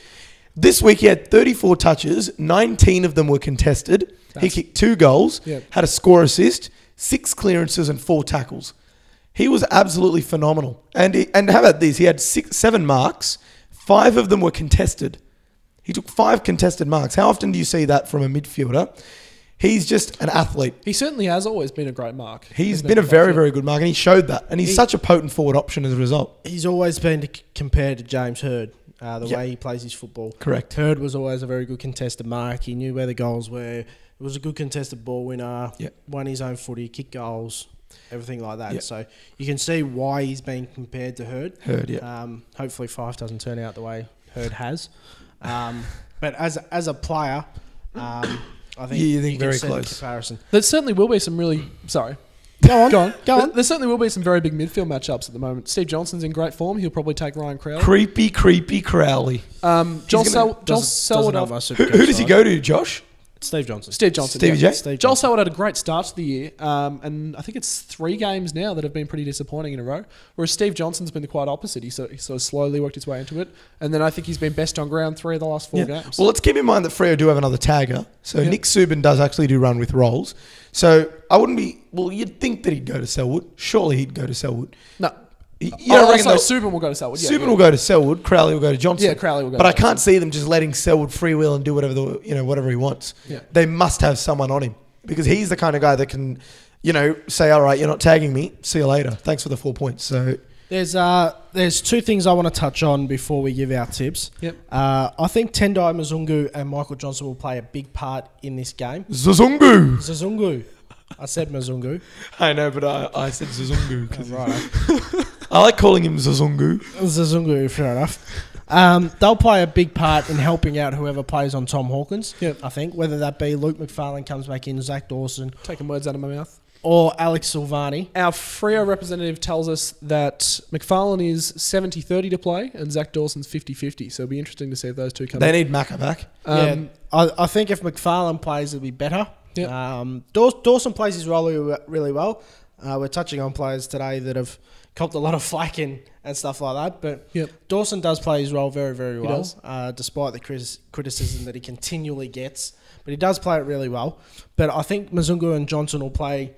Speaker 3: This week he had 34 touches. 19 of them were contested. He kicked 2 goals.
Speaker 2: Yep.
Speaker 3: Had a score assist, 6 clearances, and 4 tackles. He was absolutely phenomenal. And how about this? He had 7 marks. 5 of them were contested. He took 5 contested marks. How often do you see that from a midfielder? He's just an athlete.
Speaker 2: He certainly has always been a great mark.
Speaker 3: He's been a very, very good mark, and he showed that. And he's such a potent forward option as a result.
Speaker 1: He's always been compared to James Hird, way he plays his football.
Speaker 3: Correct.
Speaker 1: Hird was always a very good contested mark. He knew where the goals were. It was a good contested ball winner.
Speaker 3: Yep.
Speaker 1: Won his own footy, kicked goals, everything like that.
Speaker 3: Yep.
Speaker 1: So you can see why he's been compared to Hird. Hopefully Fife doesn't turn out the way Hird has. But as a player, I think
Speaker 3: you think
Speaker 1: can
Speaker 3: very
Speaker 1: see
Speaker 3: close
Speaker 1: the comparison.
Speaker 2: There certainly will be some really... Sorry.
Speaker 1: Go on.
Speaker 2: There certainly will be some very big midfield matchups at the moment. Steve Johnson's in great form. He'll probably take Ryan Crowley.
Speaker 3: Creepy Crowley.
Speaker 2: Joel Selwood...
Speaker 3: Who does he go to, Josh?
Speaker 1: Steve Johnson.
Speaker 3: Stevie J?
Speaker 2: Joel Selwood had a great start to the year, and I think it's 3 games now that have been pretty disappointing in a row, whereas Steve Johnson's been the quite opposite. He sort of slowly worked his way into it, and then I think he's been best on ground 3 of the last 4 games.
Speaker 3: Well, let's keep in mind that Freo do have another tagger. So Nick Subban does actually do run with rolls. So I wouldn't be... Well, you'd think that he'd go to Selwood. Surely he'd go to Selwood.
Speaker 2: No.
Speaker 3: You don't reckon
Speaker 2: Subban will go to Selwood.
Speaker 3: Subban will go to Selwood. Crowley will go to Johnson.
Speaker 2: Yeah, Crowley will go.
Speaker 3: But I can't see them just letting Selwood freewheel and do whatever he wants. Yeah. They must have someone on him because he's the kind of guy that can, say, all right, you're not tagging me. See you later. Thanks for the 4 points. So
Speaker 1: there's 2 things I want to touch on before we give our tips.
Speaker 2: Yep.
Speaker 1: I think Tendai Mzungu and Michael Johnson will play a big part in this game.
Speaker 3: Zazungu.
Speaker 1: I said Mzungu.
Speaker 3: I know, but I said Zazungu.
Speaker 1: Right.
Speaker 3: I like calling him Zazungu.
Speaker 1: Fair enough. They'll play a big part in helping out whoever plays on Tom Hawkins.
Speaker 2: Yep.
Speaker 1: I think whether that be Luke McFarlane comes back in, Zach Dawson,
Speaker 2: taking words out of my mouth,
Speaker 1: or Alex Silvani.
Speaker 2: Our Freo representative tells us that McFarlane is 70-30 to play and Zach Dawson's 50-50. So it'll be interesting to see if those 2 come.
Speaker 3: They need Macca back.
Speaker 1: I think if McFarlane plays, it'll be better.
Speaker 2: Yep.
Speaker 1: Dawson plays his role really well. We're touching on players today that have copped a lot of flack and stuff like that, but Dawson does play his role very, very well, despite the criticism that he continually gets. But he does play it really well. But I think Mzungu and Johnson will play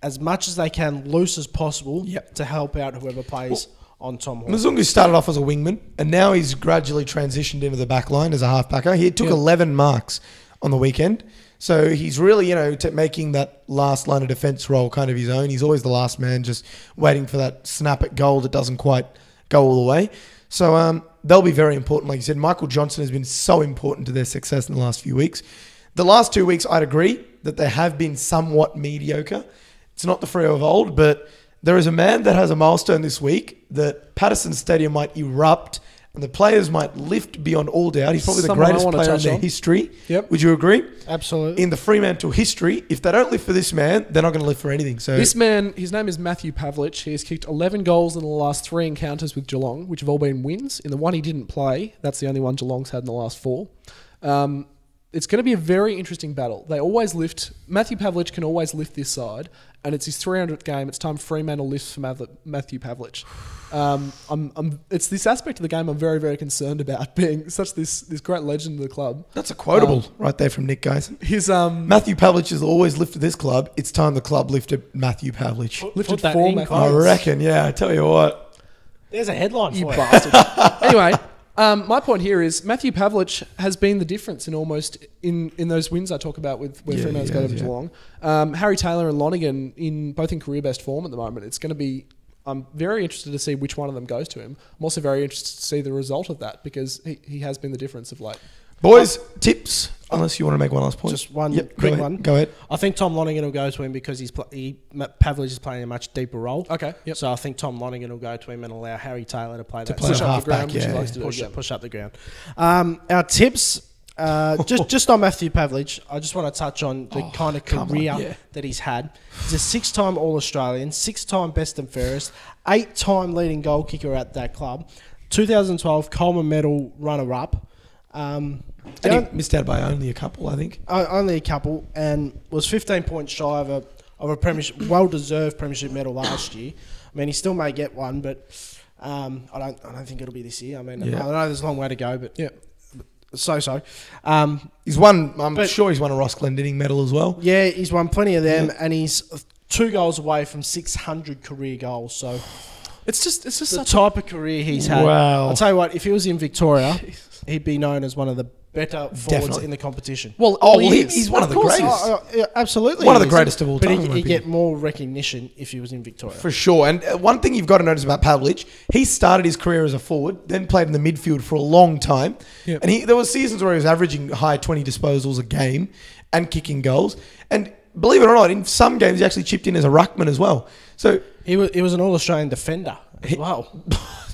Speaker 1: as much as they can loose as possible to help out whoever plays on Tom Hawkins.
Speaker 3: Mzungu started off as a wingman, and now he's gradually transitioned into the back line as a half-backer. He took 11 marks on the weekend. So he's really, making that last line of defence role kind of his own. He's always the last man, just waiting for that snap at goal that doesn't quite go all the way. So they'll be very important. Like you said, Michael Johnson has been so important to their success in the last few weeks. The last 2 weeks, I'd agree that they have been somewhat mediocre. It's not the Freo of old, but there is a man that has a milestone this week that Patterson Stadium might erupt and the players might lift beyond all doubt. He's probably the greatest player in their history.
Speaker 2: Yep.
Speaker 3: Would you agree?
Speaker 1: Absolutely.
Speaker 3: In the Fremantle history, if they don't live for this man, they're not going to live for anything. So
Speaker 2: this man, his name is Matthew Pavlich. He has kicked 11 goals in the last 3 encounters with Geelong, which have all been wins. In the one he didn't play, that's the only one Geelong's had in the last 4. It's going to be a very interesting battle. They always lift... Matthew Pavlich can always lift this side, and it's his 300th game. It's time Fremantle lifts for Matthew Pavlich. It's this aspect of the game I'm very, very concerned about, being such this great legend of the club.
Speaker 3: That's a quotable right there from Nick, guys. Matthew Pavlich has always lifted this club. It's time the club lifted Matthew Pavlich.
Speaker 2: Lifted for Matthew.
Speaker 3: I reckon, yeah. I tell you what.
Speaker 1: There's a headline for
Speaker 2: you bastard. Anyway... my point here is Matthew Pavlich has been the difference in those wins I talk about with where Fremantle's got over Geelong. Harry Taylor and Lonergan in career best form at the moment. It's going to be. I'm very interested to see which one of them goes to him. I'm also very interested to see the result of that because he has been the difference of late.
Speaker 3: Boys, tips. Unless you want to make one last point.
Speaker 1: Just one quick one.
Speaker 3: Go ahead.
Speaker 1: I think Tom Lonergan will go to him because Pavlich is playing a much deeper role.
Speaker 2: Okay. Yep.
Speaker 1: So I think Tom Lonergan will go to him and allow Harry Taylor to play that.
Speaker 2: Push up the ground, which he likes to do.
Speaker 1: Push up the ground. Our tips, just on Matthew Pavlich, I just want to touch on the kind of career that he's had. He's a 6-time All-Australian, 6-time best and fairest, 8-time leading goal kicker at that club, 2012 Coleman Medal runner-up.
Speaker 3: And he missed out by only a couple, I think.
Speaker 1: Only a couple, and was 15 points shy of of a premiership, well-deserved premiership medal last year. I mean, he still may get one, but I don't think it'll be this year. I mean, I know there's a long way to go, but so.
Speaker 3: He's won. I'm sure he's won a Ross Glendinning medal as well.
Speaker 1: Yeah, he's won plenty of them, and he's 2 goals away from 600 career goals. So
Speaker 2: it's just
Speaker 1: the
Speaker 2: such
Speaker 1: type of career he's had.
Speaker 3: Wow.
Speaker 1: I'll tell you what, if he was in Victoria, he'd be known as one of the better forwards in the competition.
Speaker 2: Well,
Speaker 3: he's one of the greatest.
Speaker 1: Yeah, absolutely.
Speaker 3: One of the greatest of all
Speaker 1: but
Speaker 3: time.
Speaker 1: But he'd get more recognition if he was in Victoria.
Speaker 3: For sure. And one thing you've got to notice about Pavlich, he started his career as a forward, then played in the midfield for a long time. Yep. And there were seasons where he was averaging high 20 disposals a game and kicking goals. And believe it or not, in some games he actually chipped in as a ruckman as well. So
Speaker 1: he was an All-Australian defender as well.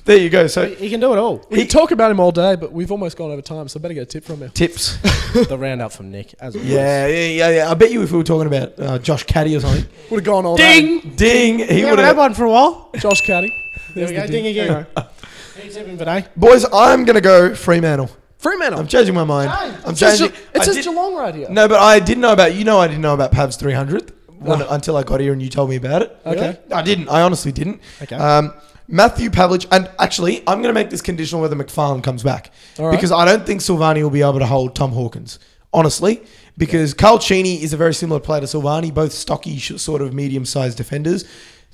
Speaker 3: There you go. So
Speaker 1: he can do it all.
Speaker 2: We can talk about him all day, but we've almost gone over time, so I better get a tip from him.
Speaker 3: Tips.
Speaker 1: The round up from Nick. As
Speaker 3: Yeah. I bet you if we were talking about Josh Caddy or something.
Speaker 2: Would have gone all
Speaker 1: day.
Speaker 3: Ding. He
Speaker 1: would have had one for a while.
Speaker 2: Josh Caddy.
Speaker 1: There we go. Ding again. He's even today.
Speaker 3: Boys, I'm going to go Fremantle.
Speaker 2: Fremantle.
Speaker 3: I'm changing my mind. I'm changing.
Speaker 2: It says Geelong right here.
Speaker 3: No, but I didn't know about. I didn't know about Pav's 300th until I got here and you told me about it.
Speaker 1: Okay.
Speaker 3: I didn't. I honestly didn't.
Speaker 1: Okay.
Speaker 3: Matthew Pavlich, and actually, I'm going to make this conditional whether McFarlane comes back.
Speaker 2: All right.
Speaker 3: Because I don't think Silvani will be able to hold Tom Hawkins, honestly. Because Carl Cheney is a very similar player to Silvani, both stocky, sort of medium-sized defenders.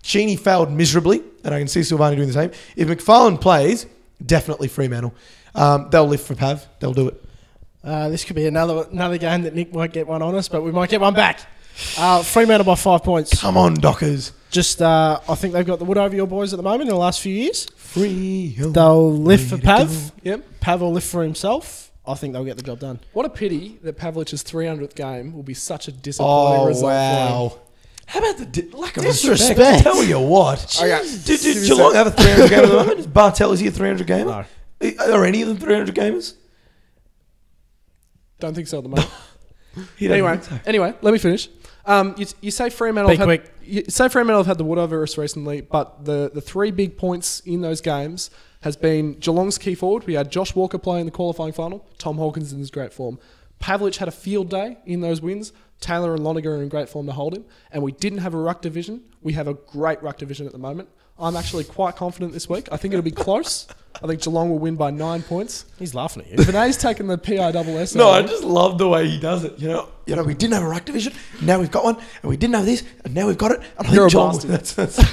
Speaker 3: Cheney failed miserably, and I can see Silvani doing the same. If McFarlane plays, definitely Fremantle. They'll lift for Pav. They'll do it.
Speaker 1: This could be another game that Nick might get one on us, but we might get one back. Fremantle by 5 points.
Speaker 3: Come on, Dockers.
Speaker 1: Just, I think they've got the wood over your boys at the moment in the last few years.
Speaker 3: Freedom.
Speaker 1: They'll lift for Pav.
Speaker 2: Yep.
Speaker 1: Pav will lift for himself. I think they'll get the job done.
Speaker 2: What a pity that Pavlich's 300th game will be such a disappointing result for him.
Speaker 3: How about the lack of
Speaker 1: disrespect?
Speaker 3: respect? Tell you what.
Speaker 2: Okay.
Speaker 3: Did Geelong have a 300 gamer at the moment? Is Bartel, is he a 300 gamer?
Speaker 1: No.
Speaker 3: Are any of them 300 gamers?
Speaker 2: Don't think so at the moment. Anyway, let me finish. You say Fremantle have had the wood over us recently, but the 3 big points in those games has been Geelong's key forward. We had Josh Walker play in the qualifying final. Tom Hawkins in his great form. Pavlich had a field day in those wins. Taylor and Lonergan are in great form to hold him. And we didn't have a ruck division. We have a great ruck division at the moment. I'm actually quite confident this week. I think it'll be close. I think Geelong will win by 9 points.
Speaker 1: He's laughing at you.
Speaker 2: Vinay's taken the PISS.
Speaker 3: No, I just love the way he does it. You know, we didn't have a ruck division, now we've got one, and we didn't have this, and now we've got it. And I
Speaker 2: You're
Speaker 3: think
Speaker 2: a
Speaker 3: John,
Speaker 2: bastard.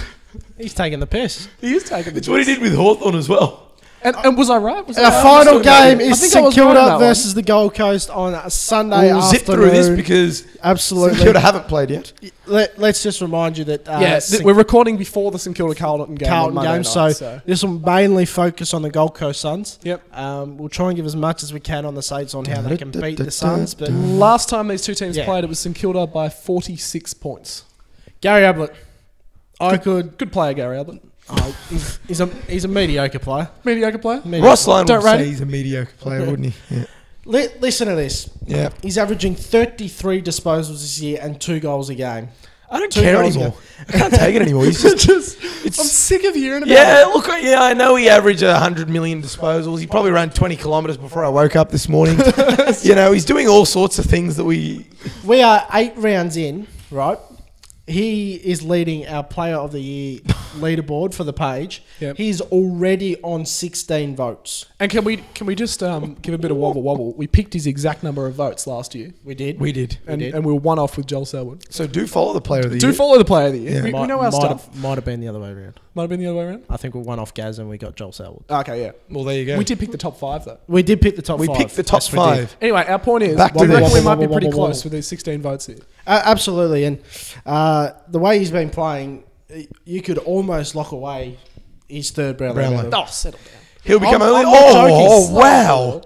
Speaker 1: He's taking the piss.
Speaker 2: He is taking the
Speaker 3: it's what he did with Hawthorn as well.
Speaker 2: And was I right?
Speaker 1: Our final game
Speaker 2: I
Speaker 1: is
Speaker 2: think I
Speaker 1: St
Speaker 2: was right on
Speaker 1: Kilda
Speaker 2: that
Speaker 1: versus the Gold Coast on a Sunday
Speaker 3: We'll zip
Speaker 1: afternoon.
Speaker 3: through this because
Speaker 1: Absolutely.
Speaker 3: St Kilda haven't played yet.
Speaker 1: Let's just remind you that
Speaker 2: we're recording before the St Kilda Carlton game.
Speaker 1: Carlton
Speaker 2: on Monday
Speaker 1: game,
Speaker 2: night,
Speaker 1: so this will mainly focus on the Gold Coast Suns.
Speaker 2: Yep.
Speaker 1: We'll try and give as much as we can on the Saints on how they can beat the Suns. But
Speaker 2: last time these two teams played, it was St Kilda by 46 points.
Speaker 1: Gary Ablett,
Speaker 2: Good player, Gary Ablett.
Speaker 1: he's a mediocre player.
Speaker 2: Mediocre player.
Speaker 3: Ross Lyon
Speaker 2: Don't
Speaker 3: would
Speaker 2: rate
Speaker 3: say
Speaker 2: him.
Speaker 3: he's a mediocre player, wouldn't he? Yeah.
Speaker 1: Listen to this.
Speaker 3: Yeah.
Speaker 1: He's averaging 33 disposals this year and 2 goals a game.
Speaker 3: I don't
Speaker 1: 2
Speaker 3: care
Speaker 1: goals
Speaker 3: anymore. I can't take it anymore. He's just
Speaker 2: I'm sick of hearing about
Speaker 3: yeah, look, I know he averaged 100 million disposals. He probably ran 20 kilometres before I woke up this morning. He's doing all sorts of things that we
Speaker 1: are 8 rounds in, right? He is leading our Player of the Year leaderboard for the page.
Speaker 2: Yep.
Speaker 1: He's already on 16 votes.
Speaker 2: And can we just give a bit of wobble? We picked his exact number of votes last year.
Speaker 1: We did.
Speaker 2: And we were one off with Joel Selwood.
Speaker 3: So do follow the player of the year.
Speaker 2: Do follow the player of the year.
Speaker 3: Yeah.
Speaker 2: We know our stuff.
Speaker 1: Might have been the other way around.
Speaker 2: Might have been the other way around.
Speaker 1: I think we're one off Gaz and we got Joel Selwood.
Speaker 2: Okay, yeah.
Speaker 3: Well, there you go.
Speaker 2: We did pick the top 5 though.
Speaker 1: We did pick the top 5.
Speaker 3: We picked the top
Speaker 1: Yes, we did.
Speaker 3: 5.
Speaker 2: Anyway, our point is,
Speaker 3: Back to
Speaker 2: we
Speaker 3: this.
Speaker 2: reckon we might be pretty
Speaker 1: Wobble, wobble,
Speaker 2: close with these 16 votes here.
Speaker 1: Absolutely. And the way he's been playing, you could almost lock away his third Brownlow.
Speaker 2: Oh, settle down.
Speaker 3: He'll become
Speaker 1: I'm
Speaker 3: only.
Speaker 1: not joking.
Speaker 3: Wow!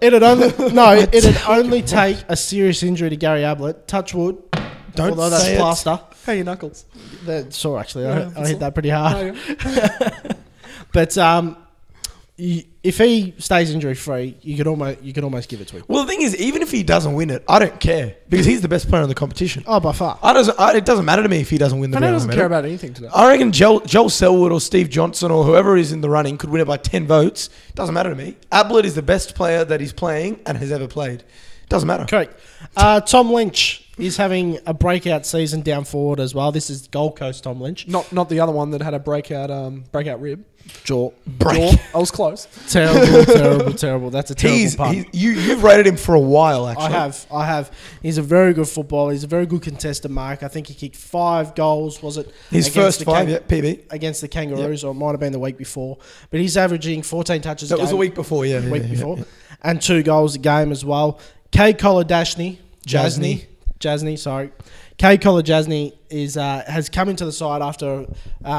Speaker 1: It'd only take a serious injury to Gary Ablett. Touch wood.
Speaker 3: Don't
Speaker 1: although that's
Speaker 3: say it.
Speaker 1: plaster.
Speaker 2: Hey, your knuckles.
Speaker 1: That's sore actually.
Speaker 2: Yeah,
Speaker 1: I hit that pretty hard.
Speaker 2: Oh, yeah.
Speaker 1: But if he stays injury free, you could almost give it to him.
Speaker 3: Well, the thing is, even if he doesn't win it, I don't care because he's the best player in the competition.
Speaker 1: Oh, by far.
Speaker 3: It doesn't matter to me if he doesn't win the
Speaker 2: Vinay
Speaker 3: Brownlow
Speaker 2: doesn't
Speaker 3: medal.
Speaker 2: care about anything today.
Speaker 3: I reckon Joel Selwood or Steve Johnson or whoever is in the running could win it by 10 votes. Doesn't matter to me. Ablett is the best player that he's playing and has ever played. Doesn't matter.
Speaker 1: Correct. Tom Lynch He's having a breakout season down forward as well. This is Gold Coast Tom Lynch.
Speaker 2: Not the other one that had a breakout rib.
Speaker 1: Jaw.
Speaker 2: Jaw. I was close.
Speaker 1: Terrible. That's a terrible pun.
Speaker 3: You've rated him for a while, actually.
Speaker 1: I have. He's a very good footballer. He's a very good contested mark. I think he kicked 5 goals, was it?
Speaker 3: His first 5, PB.
Speaker 1: Against the Kangaroos, or it might have been the week before. But he's averaging 14 touches a game.
Speaker 3: That was the week before, yeah.
Speaker 1: Before. And 2 goals a game as well. Kay Kolodjasny, sorry. Kay Kolodjasny has come into the side after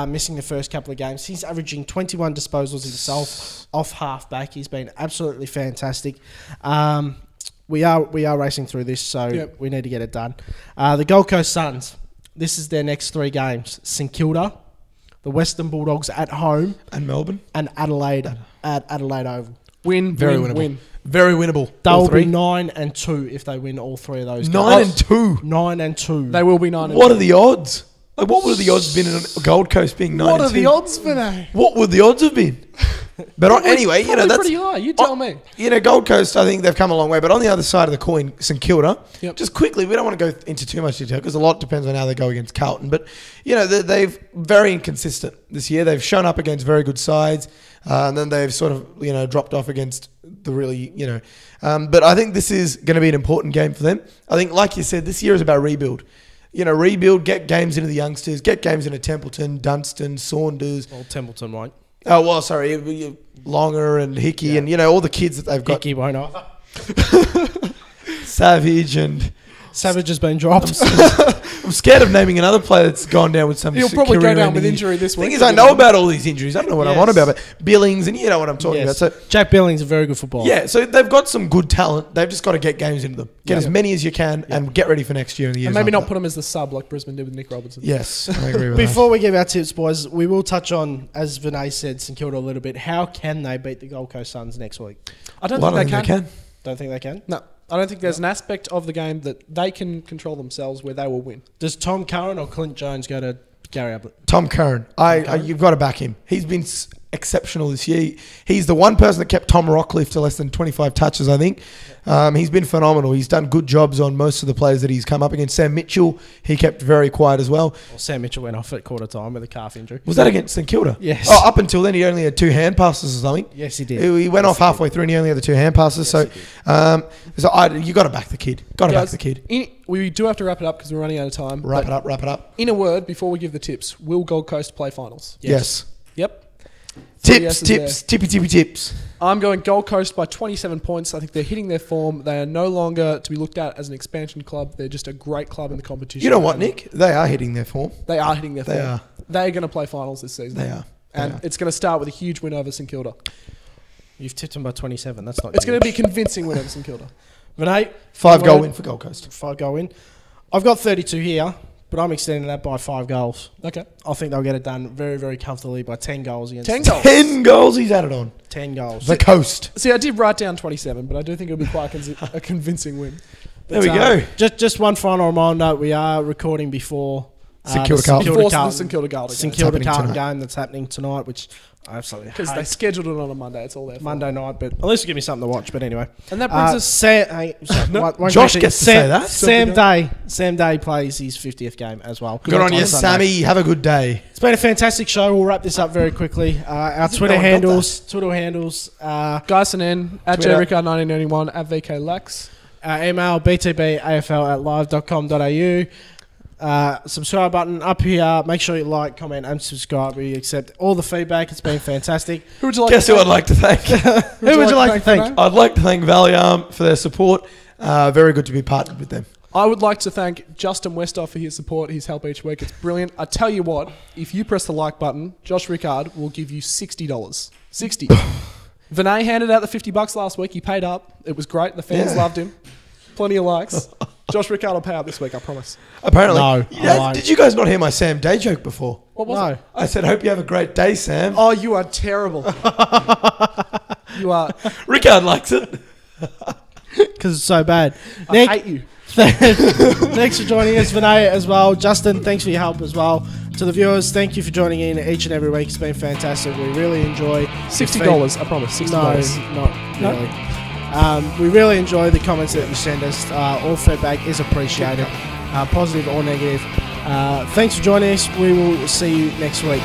Speaker 1: missing the first couple of games. He's averaging 21 disposals himself off half-back. He's been absolutely fantastic. We are racing through this, so we need to get it done. The Gold Coast Suns, this is their next 3 games. St Kilda, the Western Bulldogs at home.
Speaker 3: And Melbourne.
Speaker 1: And Adelaide at Adelaide Oval.
Speaker 3: Very winnable. Very winnable.
Speaker 1: They'll be 9-2 if they win all 3 of those games.
Speaker 3: 9-2.
Speaker 1: 9-2.
Speaker 2: They will be 9-2.
Speaker 3: What are the odds? Like, what would the odds been in Gold Coast being 9-2?
Speaker 2: What are the odds for that?
Speaker 3: What would the odds have been? But anyway, that's
Speaker 2: pretty high. You tell me.
Speaker 3: Gold Coast, I think they've come a long way. But on the other side of the coin, St Kilda. Just quickly, we don't want to go into too much detail because a lot depends on how they go against Carlton. But they've very inconsistent this year. They've shown up against very good sides, and then they've sort of dropped off against the really But I think this is going to be an important game for them. I think, like you said, this year is about rebuild. Rebuild, get games into the youngsters, get games into Templeton, Dunstan, Saunders.
Speaker 1: Well, Templeton won't.
Speaker 3: Oh, well, sorry, Longer and Hickey and, all the kids that they've got.
Speaker 1: Hickey won't either.
Speaker 3: Savage
Speaker 1: has been dropped.
Speaker 3: I'm scared of naming another player that's gone down with some.
Speaker 2: He'll probably go down with injury this week.
Speaker 3: The thing is, I know about all these injuries. I don't know what I'm on about, but Billings and you know what I'm talking about. So
Speaker 1: Jack Billings is a very good footballer.
Speaker 3: Yeah, so they've got some good talent. They've just got to get games into them. Get as many as you can and get ready for next year and the years.
Speaker 2: And maybe
Speaker 3: after.
Speaker 2: not put him as the sub like Brisbane did with Nick Robertson.
Speaker 3: Yes, I agree with that.
Speaker 1: Before we give our tips, boys, we will touch on, as Vinay said, St Kilda a little bit. How can they beat the Gold Coast Suns next week?
Speaker 2: I don't think they can.
Speaker 1: Don't think they can?
Speaker 2: No. I don't think there's an aspect of the game that they can control themselves where they will win.
Speaker 1: Does Tom Curran or Clint Jones go to Gary Ablett?
Speaker 3: Tom Curran. You've got to back him. He's been exceptional this year. He's the one person that kept Tom Rockcliffe to less than 25 touches, I think. He's been phenomenal. He's done good jobs on most of the players that he's come up against. Sam Mitchell, he kept very quiet as well.
Speaker 1: Sam Mitchell went off at quarter time with a calf injury.
Speaker 3: Was that against St Kilda?
Speaker 1: Yes.
Speaker 3: Oh, up until then, he only had 2 hand passes or something.
Speaker 1: Yes, he did.
Speaker 3: He went off halfway through and he only had the 2 hand passes. You got to back the kid. Back the kid.
Speaker 2: We do have to wrap it up because we're running out of time.
Speaker 3: Wrap it up.
Speaker 2: In a word, before we give the tips, will Gold Coast play finals?
Speaker 3: Yes.
Speaker 2: Yep.
Speaker 3: Tips.
Speaker 2: I'm going Gold Coast by 27 points. I think they're hitting their form. They are no longer to be looked at as an expansion club. They're just a great club in the competition.
Speaker 3: You know what, Nick? They are hitting their form.
Speaker 2: They are hitting their form.
Speaker 3: They are.
Speaker 2: They're going to play finals this season.
Speaker 3: They are.
Speaker 2: And it's going to start with a huge win over St Kilda.
Speaker 1: You've tipped them by 27. That's not.
Speaker 2: It's going to be a convincing win over St Kilda.
Speaker 1: Vinay,
Speaker 3: 5-goal win for Gold Coast.
Speaker 1: 5-goal win. I've got 32 here, but I'm extending that by 5 goals.
Speaker 2: Okay.
Speaker 1: I think they'll get it done very, very comfortably by 10 goals against.
Speaker 2: 10 goals.
Speaker 3: 10 goals he's added on.
Speaker 1: 10 goals.
Speaker 3: The Coast.
Speaker 2: See, I did write down 27, but I do think it'll be quite a convincing win.
Speaker 3: There we go.
Speaker 1: Just one final reminder: we are recording before
Speaker 3: St Kilda Carlton.
Speaker 2: Before the St Kilda Carlton
Speaker 1: St Kilda Carlton game that's happening tonight, which I absolutely
Speaker 2: because they scheduled it on a Monday. It's all there.
Speaker 1: Monday night, but at least give me something to watch. But anyway,
Speaker 2: and that brings us.
Speaker 3: Josh gets to say that.
Speaker 1: Sam Day plays his 50th game as well.
Speaker 3: Good on you, Sammy. Have a good day.
Speaker 1: It's been a fantastic show. We'll wrap this up very quickly. Our Twitter handles.
Speaker 2: Geisen N at JRickard1991 at VK Lax.
Speaker 1: Email btbafl@live.com.au. Subscribe button up here. Make sure you like, comment, and subscribe. We accept all the feedback. It's been fantastic.
Speaker 3: Who would you like? Guess who I'd like to thank?
Speaker 1: Who would you like to thank?
Speaker 3: I'd like to thank Valiarm for their support. Very good to be partnered with them.
Speaker 2: I would like to thank Justin Westhoff for his support, his help each week. It's brilliant. I tell you what, if you press the like button, Josh Rickard will give you $60. 60. Vinay handed out the $50 last week. He paid up. It was great. The fans loved him. Plenty of likes. Josh Rickard will pay up this week, I promise.
Speaker 3: Apparently.
Speaker 1: No.
Speaker 3: Did you guys not hear my Sam Day joke before?
Speaker 2: What was it?
Speaker 3: I said, hope you have a great day, Sam.
Speaker 2: Oh, you are terrible. You are.
Speaker 3: Rickard likes it.
Speaker 1: Because it's so bad.
Speaker 2: I hate you.
Speaker 1: Thanks for joining us, Vinay, as well. Justin, thanks for your help as well. To the viewers, thank you for joining in each and every week. It's been fantastic. We really enjoy
Speaker 2: $60, I promise. $60.
Speaker 1: No, not really. We really enjoy the comments that you send us. All feedback is appreciated. positive or negative. Thanks for joining us. We will see you next week.